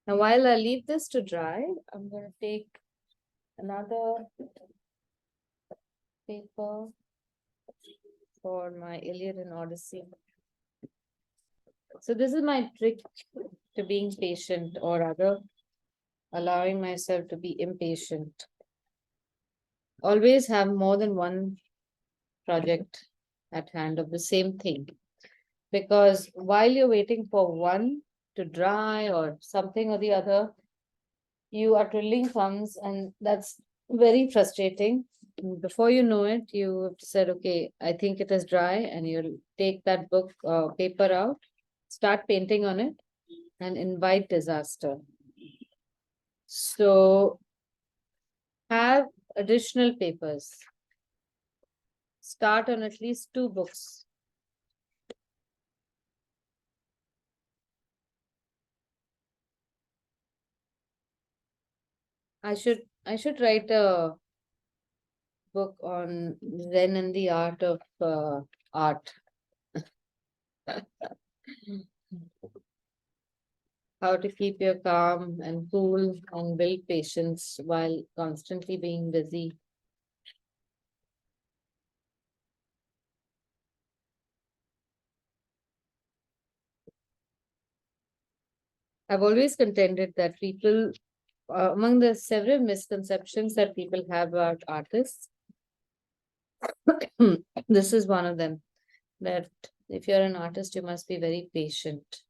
Now, while I leave this to dry, I'm going to take another paper for my Iliad and Odyssey. So this is my trick to being patient, or rather allowing myself to be impatient. Always have more than one project at hand of the same thing. Because while you're waiting for one to dry or something or the other, you are twiddling thumbs, and that's very frustrating. Before you know it, you have said, okay, I think it is dry, and you'll take that book paper out, start painting on it, and invite disaster. So have additional papers. Start on at least 2 books. I should write a book on Zen and the art of art. How to keep your calm and cool and build patience while constantly being busy. I've always contended that people, among the several misconceptions that people have about artists, this is one of them, that if you're an artist, you must be very patient.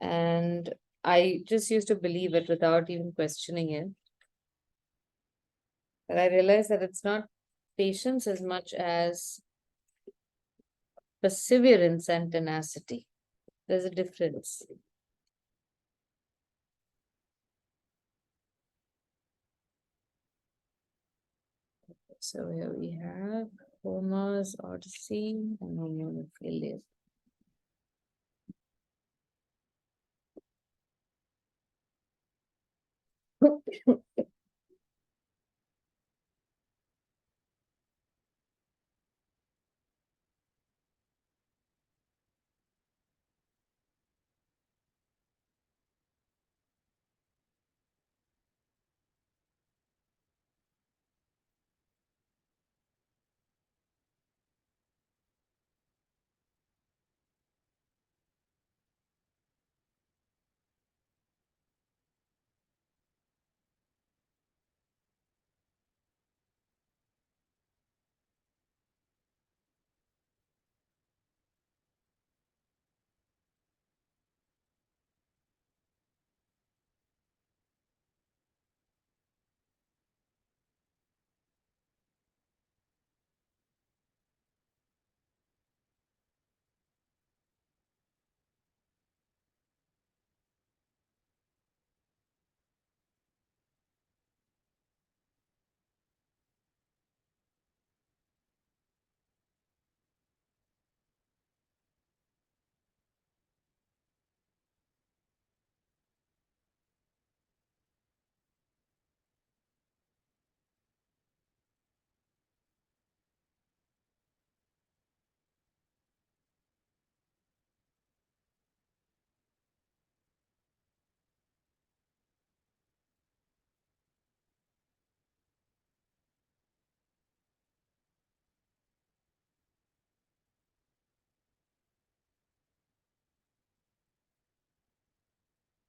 And I just used to believe it without even questioning it. But I realized that it's not patience as much as perseverance and tenacity. There's a difference. So here we have Homer's Odyssey and Homer's Iliad.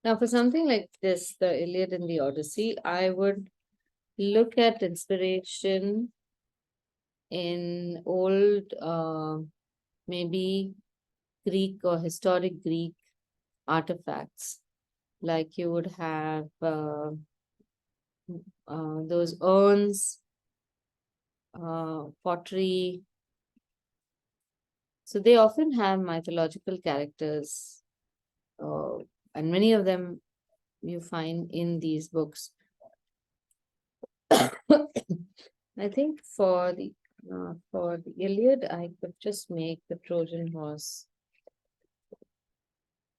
Now, for something like this, the Iliad and the Odyssey, I would look at inspiration in old, maybe Greek or historic Greek artifacts. Like you would have those urns, pottery. So they often have mythological characters, uh, and many of them you find in these books. I think for the Iliad, I could just make the Trojan horse.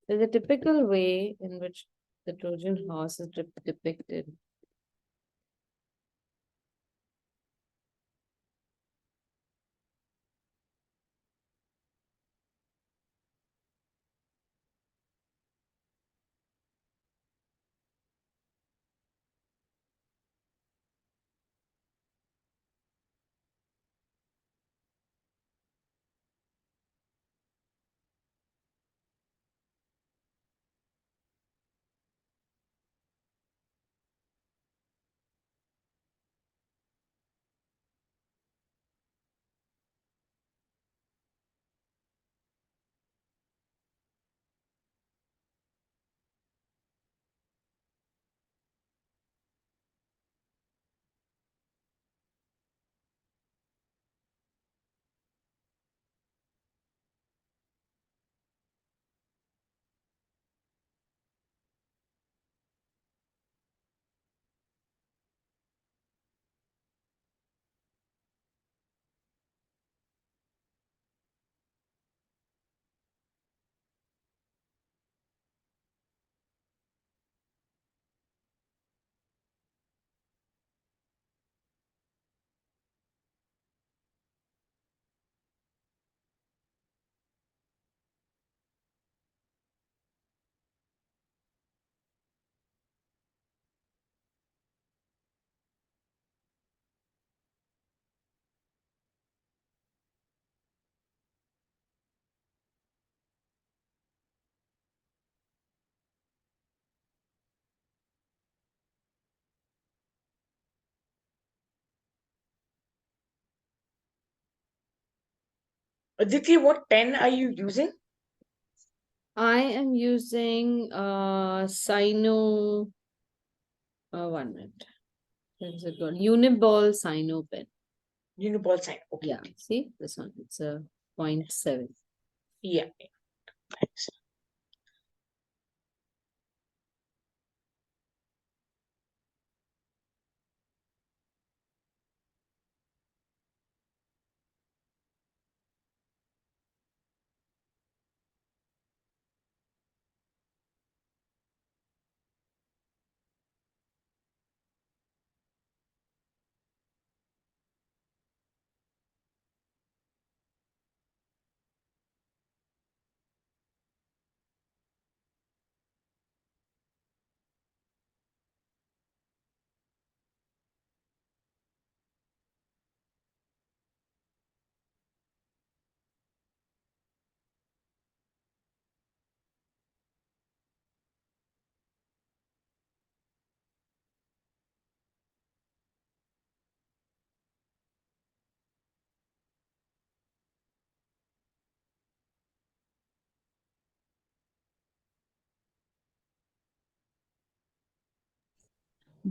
There's a typical way in which the Trojan horse is depicted. Aditi, what pen are you using? I am using Sino. 1 minute. Where's it gone? Uniball Sino pen. Uniball sign. Okay. Yeah, see this one. It's a 0.7. Yeah. Thanks.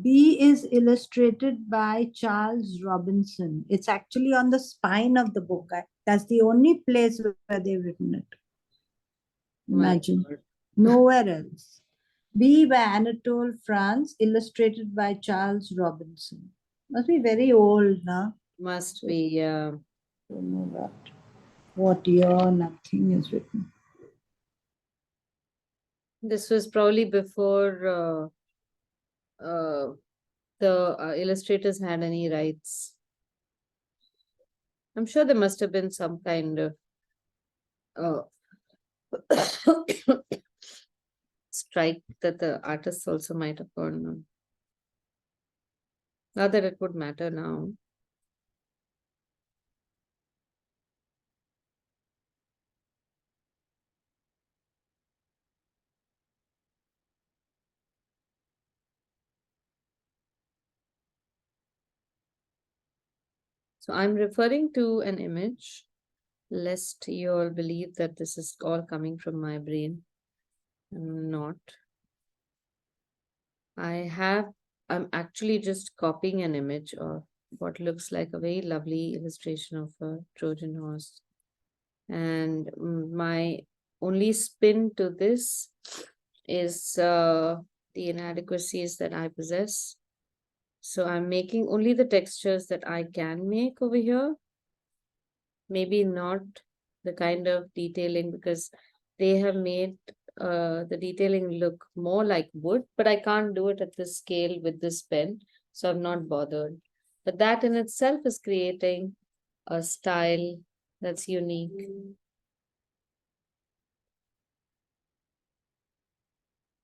B is illustrated by Charles Robinson. It's actually on the spine of the book. That's the only place where they've written it. My Imagine. God. Nowhere else. B by Anatole France, illustrated by Charles Robinson. Must be very old now. Must be, yeah. Don't know that. What year? Nothing is written. This was probably before the illustrators had any rights. I'm sure there must have been some kind of uh, strike that the artists also might have gone on. Not that it would matter now. So I'm referring to an image, lest you all believe that this is all coming from my brain. I'm not. I'm actually just copying an image of what looks like a very lovely illustration of a Trojan horse. And my only spin to this is the inadequacies that I possess. So I'm making only the textures that I can make over here. Maybe not the kind of detailing, because they have made the detailing look more like wood, but I can't do it at this scale with this pen, so I'm not bothered. But that in itself is creating a style that's unique.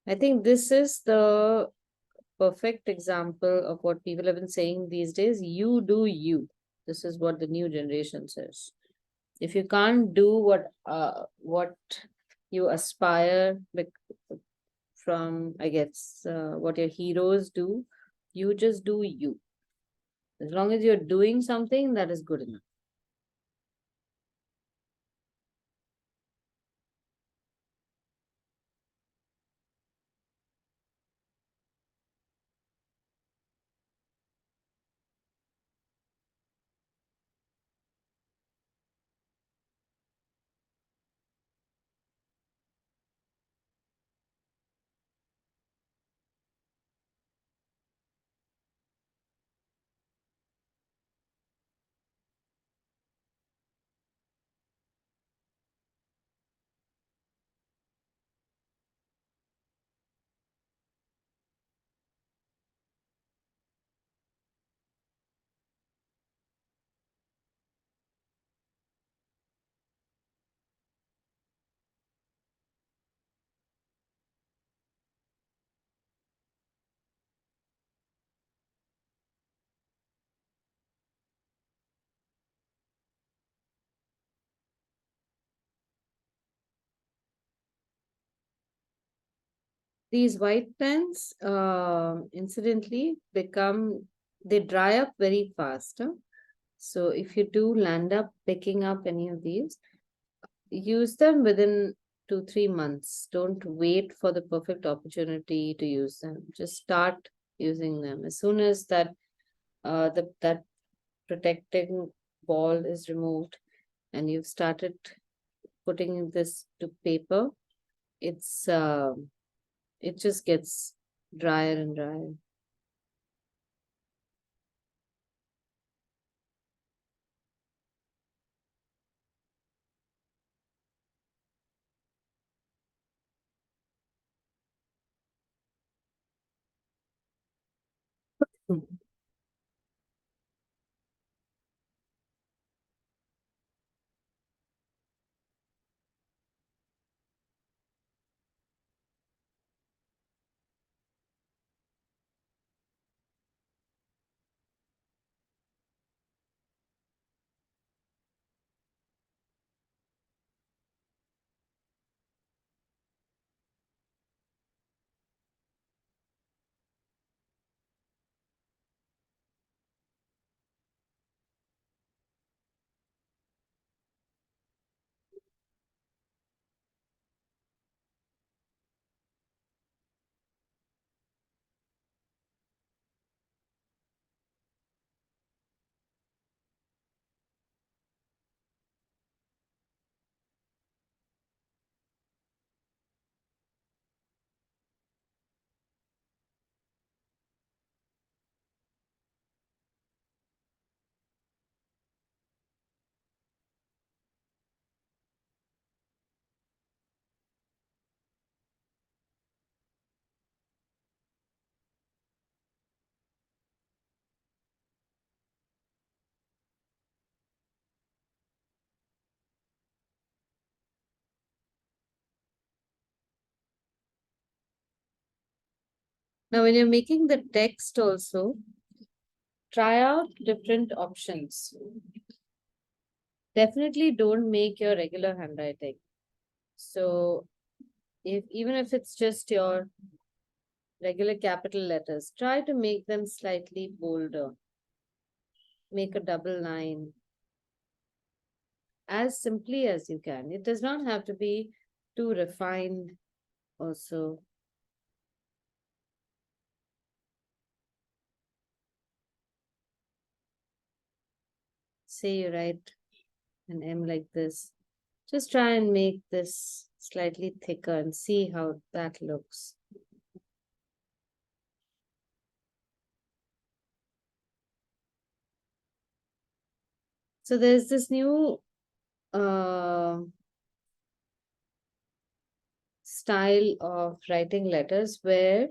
I think this is the perfect example of what people have been saying these days. You do you. This is what the new generation says. If you can't do what you aspire from, I guess, what your heroes do, you just do you. As long as you're doing something, that is good enough. These white pens, incidentally, they dry up very fast. Huh? So if you do land up picking up any of these, use them within 2-3 months. Don't wait for the perfect opportunity to use them. Just start using them. As soon as that that protecting ball is removed and you've started putting this to paper, it's it just gets drier and drier. Now, when you're making the text also, try out different options. Definitely don't make your regular handwriting. So if even if it's just your regular capital letters, try to make them slightly bolder. Make a double line as simply as you can. It does not have to be too refined also. Say you write an M like this. Just try and make this slightly thicker and see how that looks. So there's this new style of writing letters where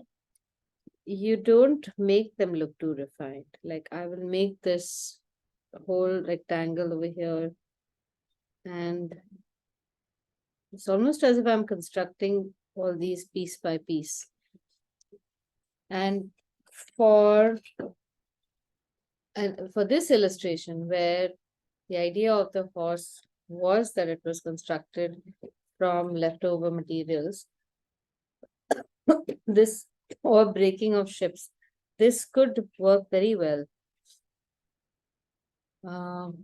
you don't make them look too refined. Like I will make this whole rectangle over here, and it's almost as if I'm constructing all these piece by piece. And for for this illustration, where the idea of the horse was that it was constructed from leftover materials, this or breaking of ships, this could work very well.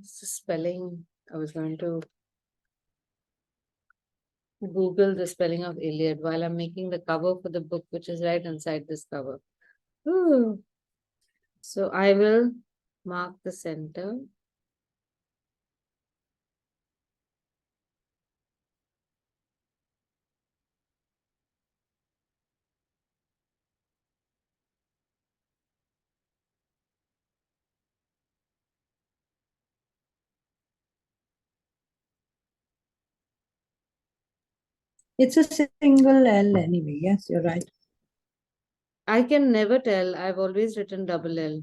Spelling, I was going to Google the spelling of Iliad while I'm making the cover for the book, which is right inside this cover. Ooh. So I will mark the center. It's a single L anyway. Yes, you're right. I can never tell. I've always written double L.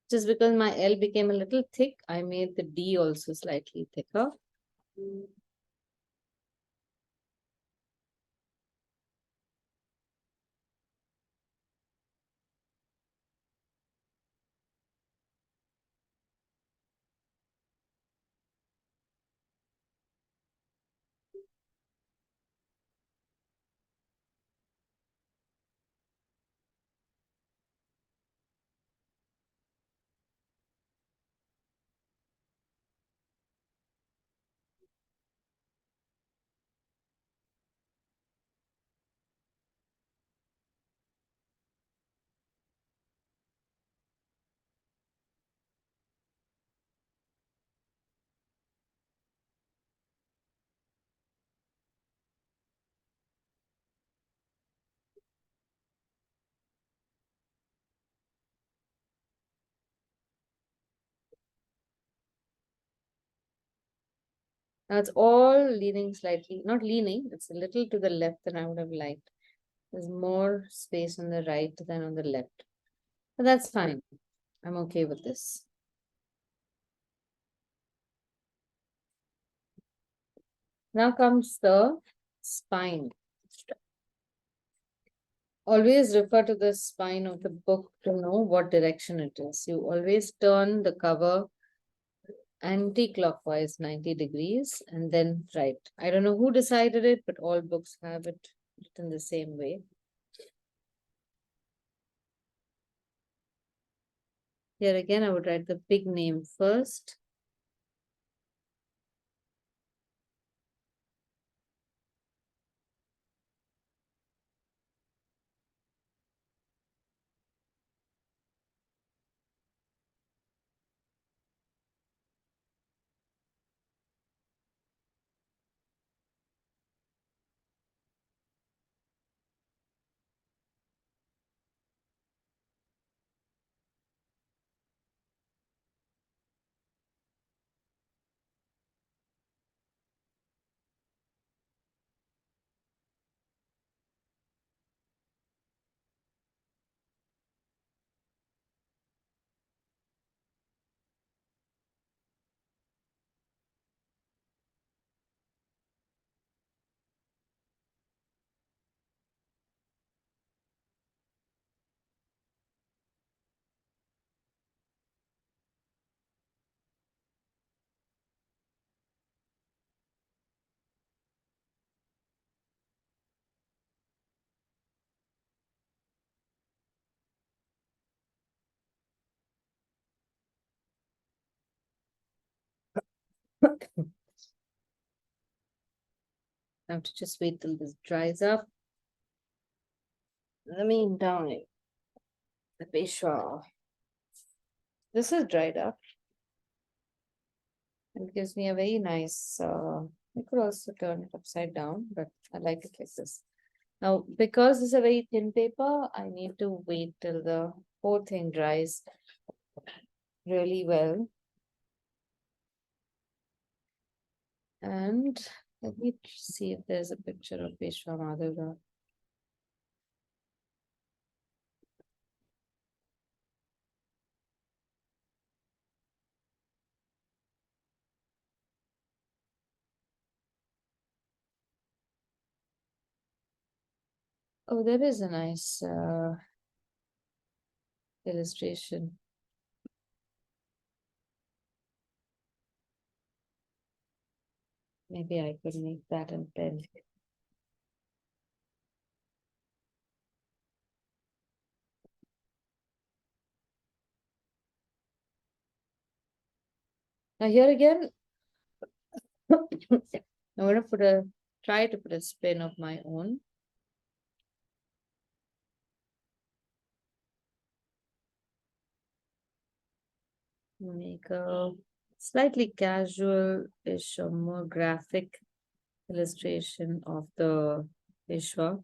Just because my L became a little thick, I made the D also slightly thicker. Now it's all leaning slightly, not leaning, it's a little to the left than I would have liked. There's more space on the right than on the left. But that's fine. I'm okay with this. Now comes the spine. Always refer to the spine of the book to know what direction it is. You always turn the cover anti-clockwise 90 degrees and then right. I don't know who decided it, but all books have it written the same way. Here again, I would write the big name first. I have to just wait till this dries up. Let me down it. The Peshwa. This is dried up. It gives me a very nice, I could also turn it upside down, but I like it like this. Now, because this is a very thin paper, I need to wait till the whole thing dries really well. And let me see if there's a picture of Peshwa Madhura. Oh, there is a nice illustration. Maybe I could make that in pen. Now here again, I'm gonna try to put a spin of my own. Make a slightly casual-ish or more graphic illustration of the Vishwa.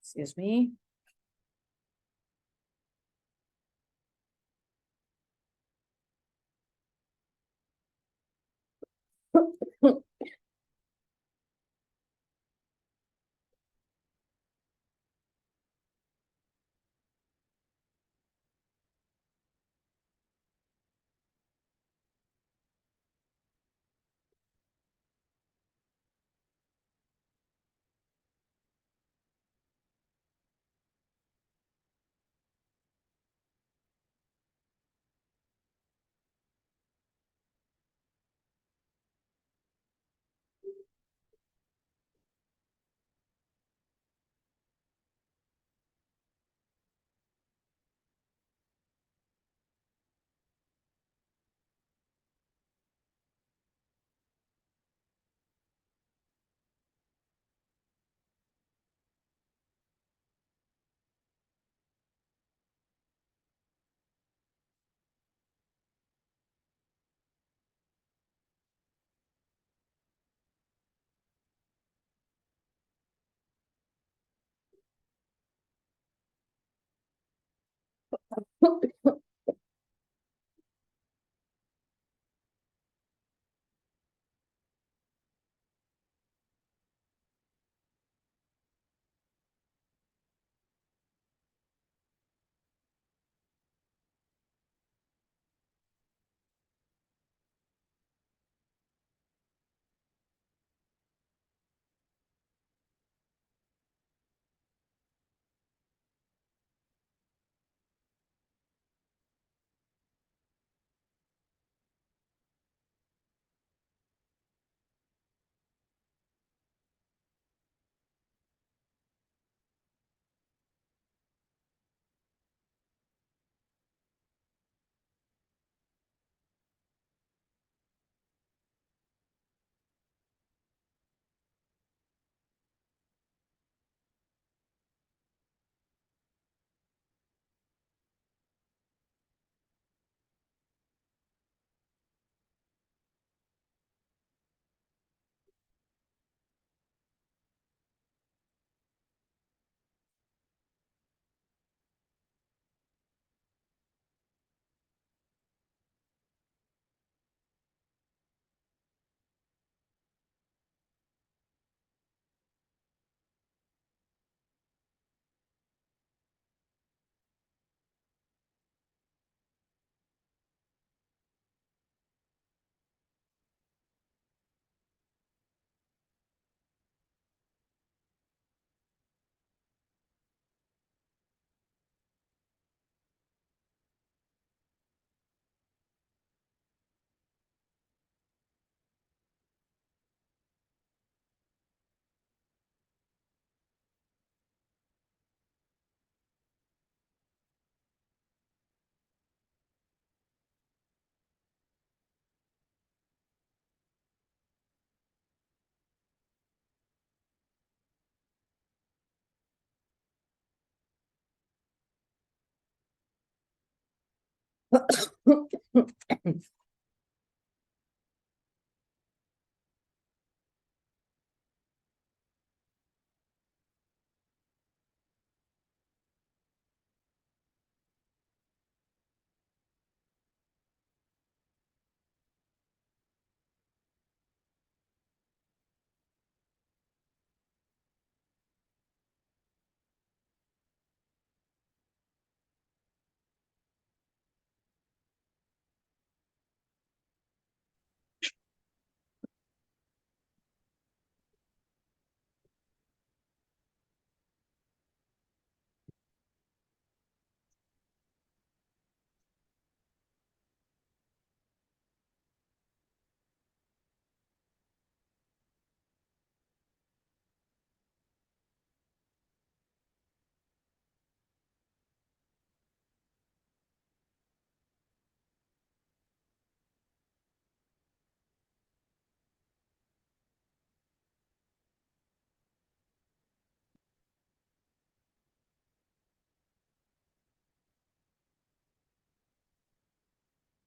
Excuse me.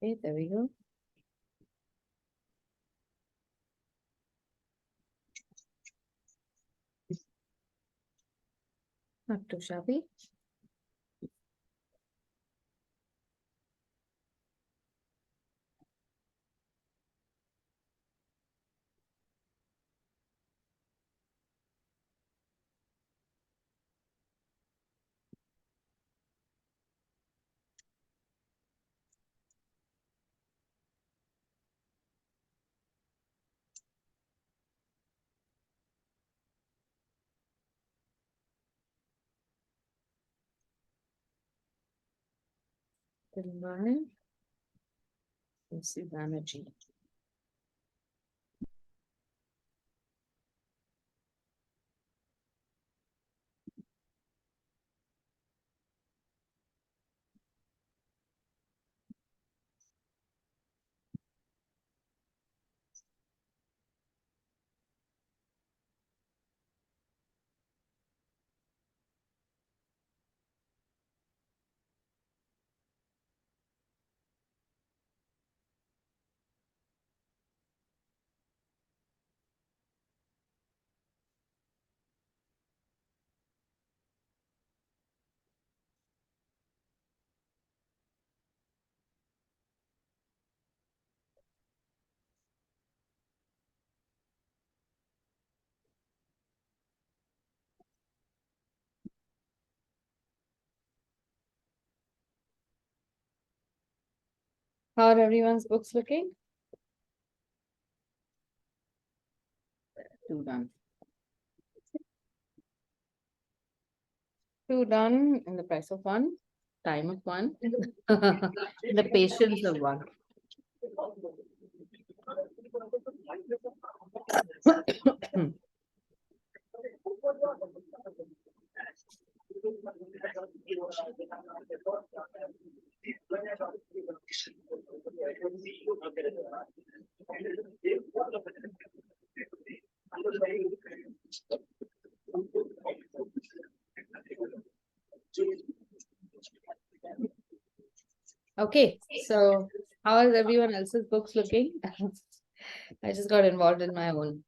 Okay, there we go. Not too shabby. Goodbye. Let's see Banerjee. How are everyone's books looking? Two done. Two done in the price of one, time of one, the patience of one. Okay, so how is everyone else's books looking? I just got involved in my own.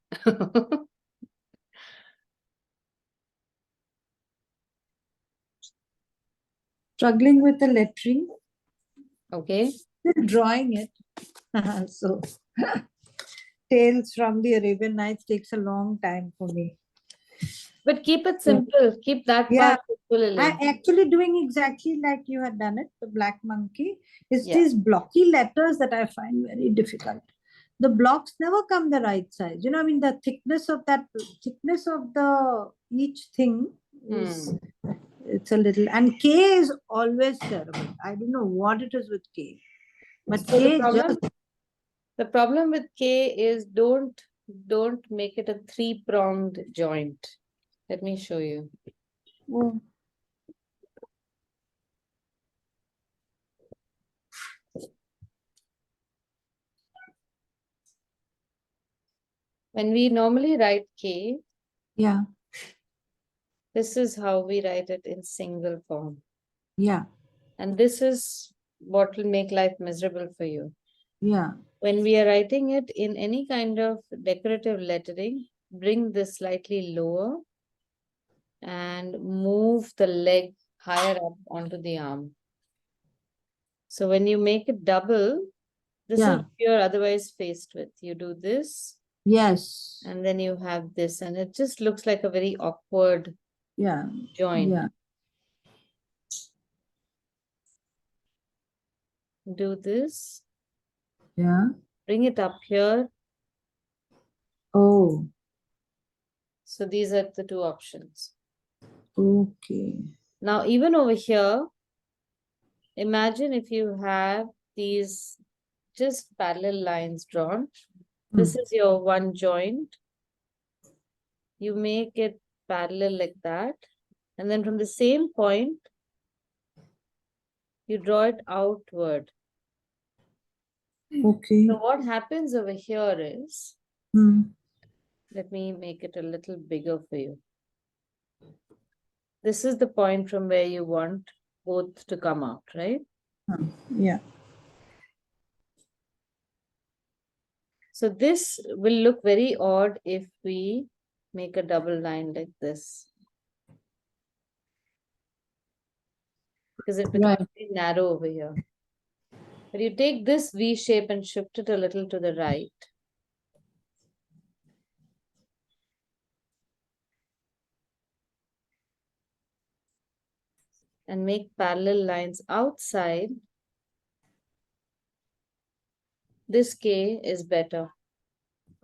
Struggling with the lettering, Okay, still drawing it. So, Tales from the Arabian Nights takes a long time for me. but keep it simple. Keep that Yeah, part simple, I Elaine. actually doing exactly like you had done it, the black monkey. It's Yeah. these blocky letters that I find very difficult. The blocks never come the right size. You know, I mean, the thickness of the each thing is it's a little, and K is always terrible. I don't know what it is with K, but So K is just the problem with K is don't make it a three-pronged joint. Let me show you. oh, When we normally write K, yeah, this is how we write it in single form. yeah, And this is what will make life miserable for you. yeah. When we are writing it in any kind of decorative lettering, bring this slightly lower and move the leg higher up onto the arm. So when you make it double, this is Yeah. what you're otherwise faced with. You do this, Yes. and then you have this, and it just looks like a very awkward Yeah. joint. Yeah. Do this, Yeah. bring it up here. Oh, So these are the two options. okay. Now, even over here, imagine if you have these just parallel lines drawn. This is your one joint. You make it parallel like that. And then from the same point, you draw it outward. Okay. So what happens over here is, Hmm. let me make it a little bigger for you. This is the point from where you want both to come out, right? Yeah. So this will look very odd if we make a double line like this. Because it becomes Right. very narrow over here. But you take this V shape and shift it a little to the right. And make parallel lines outside. This K is better.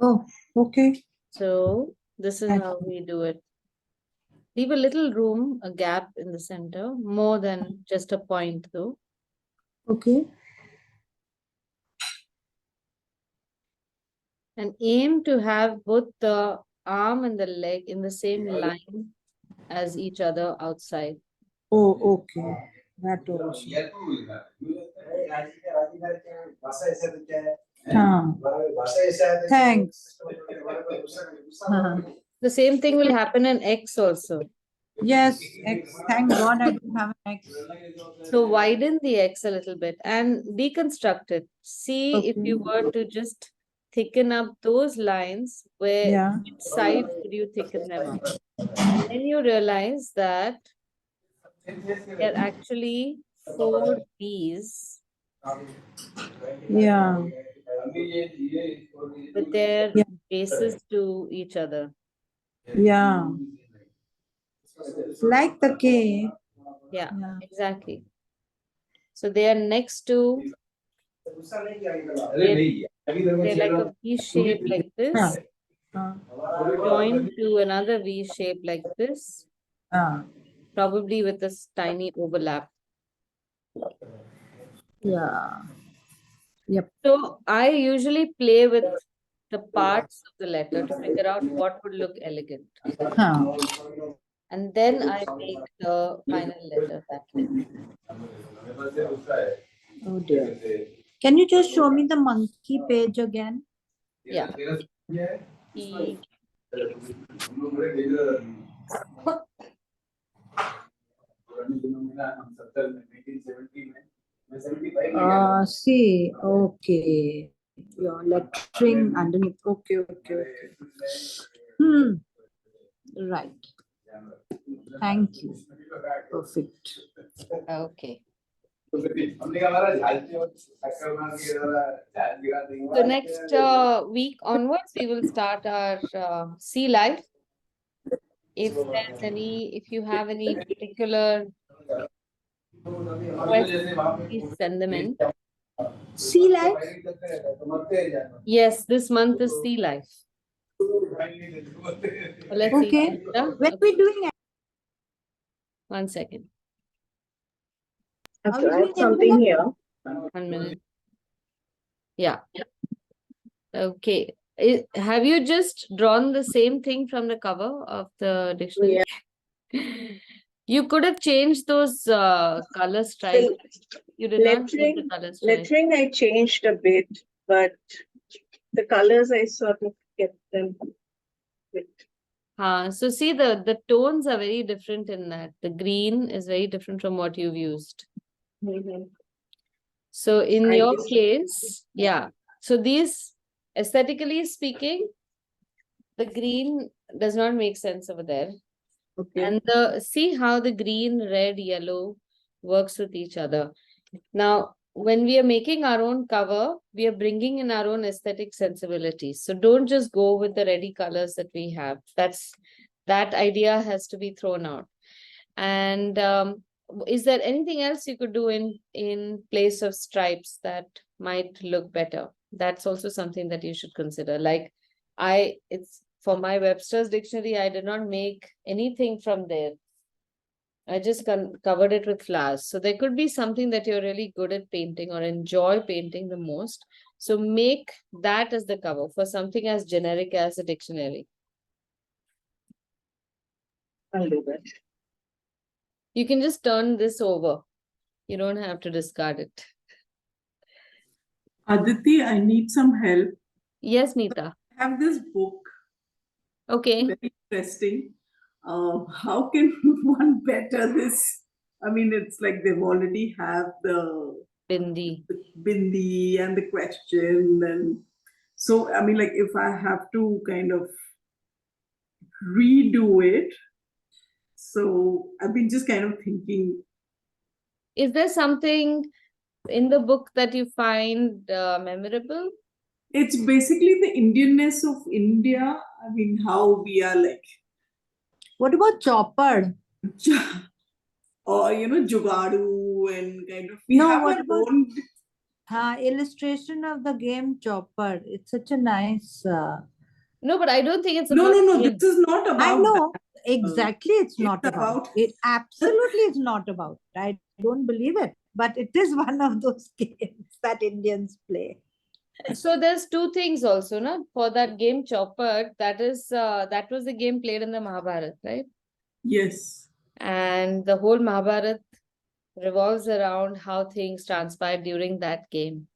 Oh, okay. So this is how we do it. Leave a little room, a gap in the center, more than just a point though. Okay. And aim to have both the arm and the leg in the same line as each other outside. Oh, okay. That also. Thanks. The same thing will happen in X also. Yes, X. Thank God I don't have an X. So widen the X a little bit and deconstruct it. See if you Okay. were to just thicken up those lines, where Yeah. which side would you thicken them up? And then you realize that there are actually 4 B's Yeah. with their Yeah. bases to each other. Yeah. Like the K. Yeah, Yeah. exactly. So they are next to, they're like a V shape like Huh. this, Uh, joined to another V shape like this, uh, probably with this tiny overlap. yeah. Yep. So I usually play with the parts of the letter to figure out what would look elegant. Huh. And then I make the final letter that way. Oh dear. Can you just show me the monkey page again? Yeah. E. See, okay. Your lettering underneath. Okay, okay, okay. Hmm. Right. Thank you. Perfect. Okay. So next week onwards, we will start our sea life. If there's any, if you have any particular questions, please send them in. Sea life? Yes, this month is sea life. Let's see. Okay. Anita. When we doing 1 second. I have Are to we add doing something envelope? here. 1 minute. Yeah. Okay. Have you just drawn the same thing from the cover of the dictionary? You could have changed those color stripes. You did not need the color stripes. Lettering I changed a bit, but the colors I sort of kept them with. So see, the tones are very different in that. The green is very different from what you've used. So in I your guess- case, yeah. So these, aesthetically speaking, the green does not make sense over there. Okay. And see how the green, red, yellow works with each other. Now, when we are making our own cover, we are bringing in our own aesthetic sensibilities. So don't just go with the ready colors that we have. That idea has to be thrown out. And is there anything else you could do in place of stripes that might look better? That's also something that you should consider. Like it's for my Webster's dictionary, I did not make anything from there. I just covered it with flowers. So there could be something that you're really good at painting or enjoy painting the most. So make that as the cover for something as generic as a dictionary. I'll do that. You can just turn this over. You don't have to discard it. Aditi, I need some help. Yes, Neeta. I have this book, Okay. very interesting. How can one better this? I mean, it's like they've already have the Bindi. bindi and the question, and So, I mean, like, if I have to kind of redo it, so I've been just kind of thinking, Is there something in the book that you find memorable? it's basically the Indianness of India. I mean, how we are like, What about Chopper? or, Jugadu, and kind of, we No, have what our about own. illustration of the game Chopper? It's such a nice. No, but I don't think it's No, about no, no, game. this is not I about that. know exactly. It's It's not about about, it. Absolutely, it's not about it. I don't believe it. But it is one of those games that Indians play. So there's two things also, no? For that game Chopper, that was the game played in the Mahabharata, right? yes. And the whole Mahabharata revolves around how things transpired during that game.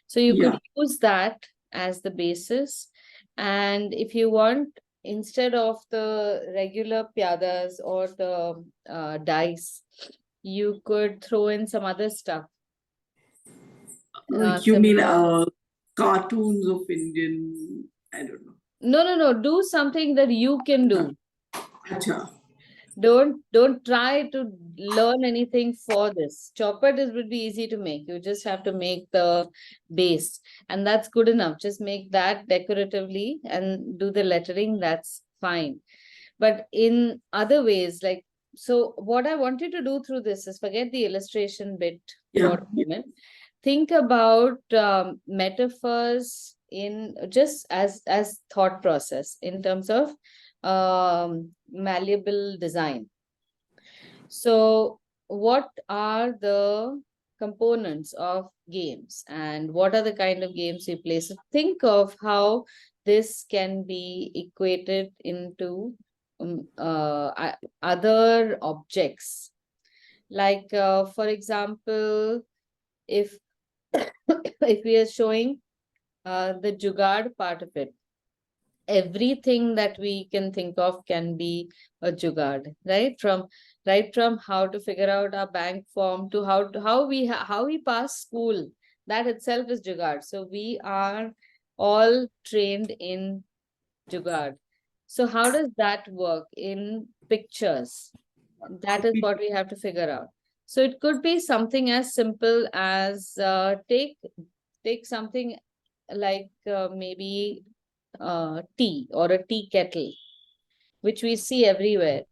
So you could Yeah. use that as the basis. And if you want, instead of the regular pyadas or the dice, you could throw in some other stuff. You mean Similar. cartoons of Indian, I don't know. No. Do something that you can do. Acha. Don't try to learn anything for this. Chopper is would be easy to make. You just have to make the base, and that's good enough. Just make that decoratively and do the lettering. That's fine. But in other ways, like, so what I want you to do through this is forget the illustration bit for Yeah. a moment. Think about metaphors in just as thought process in terms of malleable design. So what are the components of games and what are the kind of games you play? So think of how this can be equated into other objects. Like, for example, if if we are showing the jugaad part of it, everything that we can think of can be a jugaad, right from how to figure out our bank form to how we pass school. That itself is jugaad. So we are all trained in jugaad. So how does that work in pictures? That is what we have to figure out. So it could be something as simple as take something like maybe tea or a tea kettle, which we see everywhere.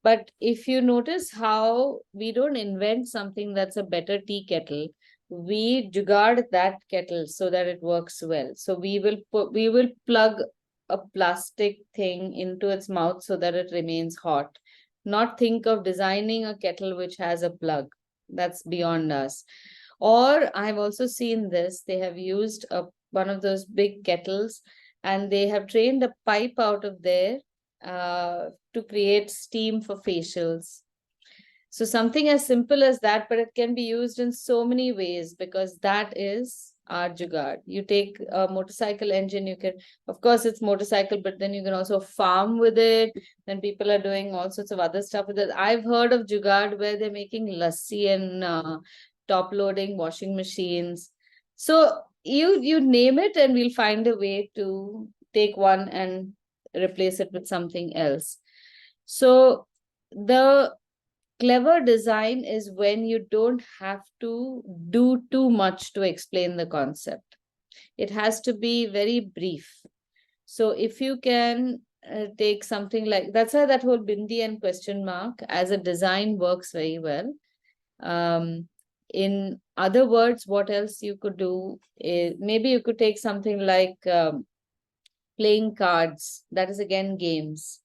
But if you notice how we don't invent something that's a better tea kettle, we jugaad that kettle so that it works well. So we will plug a plastic thing into its mouth so that it remains hot. Not think of designing a kettle which has a plug. That's beyond us. Or I've also seen this. They have used one of those big kettles and they have trained a pipe out of there to create steam for facials. So something as simple as that, but it can be used in so many ways because that is our jugaad. You take a motorcycle engine, you can, of course, it's motorcycle, but then you can also farm with it. Then people are doing all sorts of other stuff with it. I've heard of jugaad where they're making lassi and top loading washing machines. So you name it, and we'll find a way to take one and replace it with something else. So the clever design is when you don't have to do too much to explain the concept. It has to be very brief. So if you can take something like, that's why that whole bindi and question mark as a design works very well. In other words, what else you could do is maybe you could take something like playing cards. That is again games.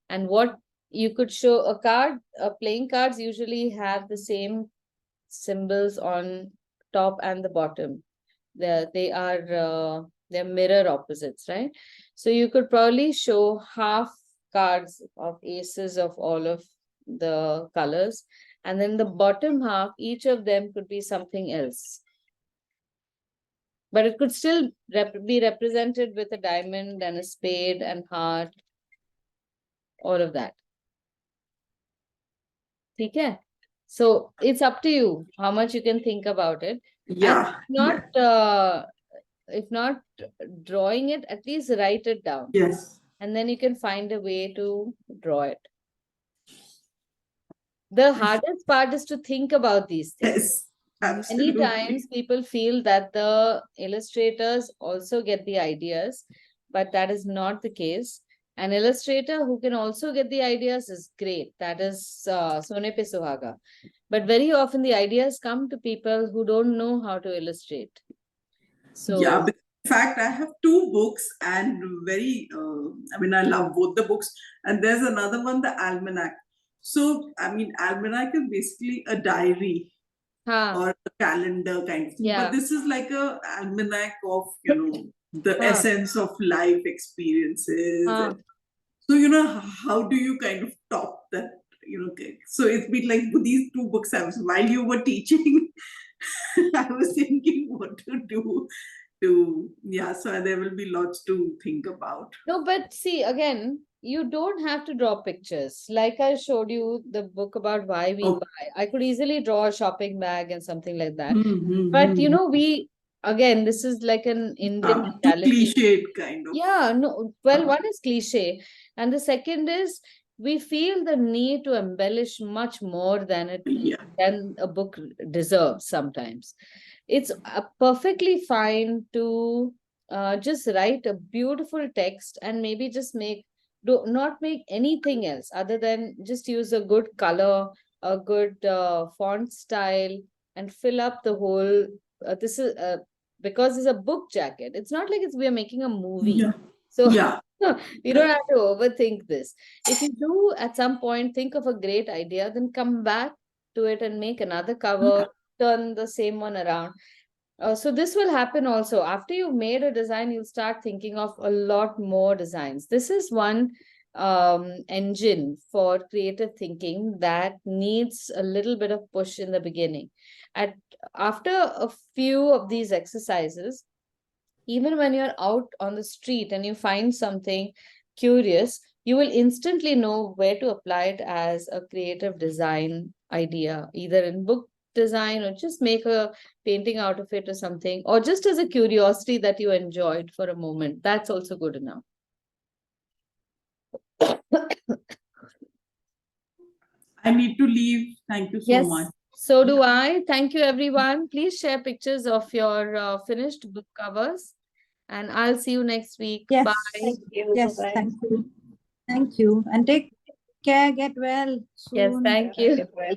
And what you could show playing cards usually have the same symbols on top and the bottom. They're mirror opposites, right? So you could probably show half cards of aces of all of the colors, and then the bottom half, each of them could be something else. But it could still be represented with a diamond and a spade and heart, all of that. Okay. So it's up to you how much you can think about it. And Yeah. not if not drawing it, at least write it down. Yes. And then you can find a way to draw it. The hardest part is to think about these things. Yes. Many Absolutely. times people feel that the illustrators also get the ideas, but that is not the case. An illustrator who can also get the ideas is great. That is Sone Pe Suhaga. But very often the ideas come to people who don't know how to illustrate. So Yeah, but in fact, I have two books and very, I mean, I love both the books. And there's another one, the Almanac. So, I mean, Almanac is basically a diary or a calendar kind of thing. Yeah. But this is like a almanac of, the Huh. essence of life experiences. Huh. And so, how do you kind of top that? So it's been like these two books. While you were teaching, I was thinking what to do. So there will be lots to think about. No, but see, again, you don't have to draw pictures. Like I showed you the book about why we Oh. buy. I could easily draw a shopping bag and something like that. Mhm, But mhm. again, this is like an Indian Too mentality. cliched kind of. Yeah, no, well, one is cliche, and the second is we feel the need to embellish much more Yeah. than a book deserves sometimes. It's perfectly fine to just write a beautiful text and maybe just not make anything else other than just use a good color, a good font style, and fill up the whole. This is because it's a book jacket. It's not like we are making a movie. Yeah. So Yeah. you don't have to overthink this. If you do at some point think of a great idea, then come back to it and make another cover, turn the same one around. So this will happen also. After you've made a design, you'll start thinking of a lot more designs. This is one engine for creative thinking that needs a little bit of push in the beginning. After a few of these exercises, even when you're out on the street and you find something curious, you will instantly know where to apply it as a creative design idea, either in book design or just make a painting out of it or something, or just as a curiosity that you enjoyed for a moment. That's also good enough. I need to leave. Thank you so Yes, much. so do I. Thank you, everyone. Please share pictures of your finished book covers, and I'll see you next week. Yes. Bye. Thank you. Yes, Bye-bye. thank you. Thank you. And take care, get well Yes, soon. thank you. Get well.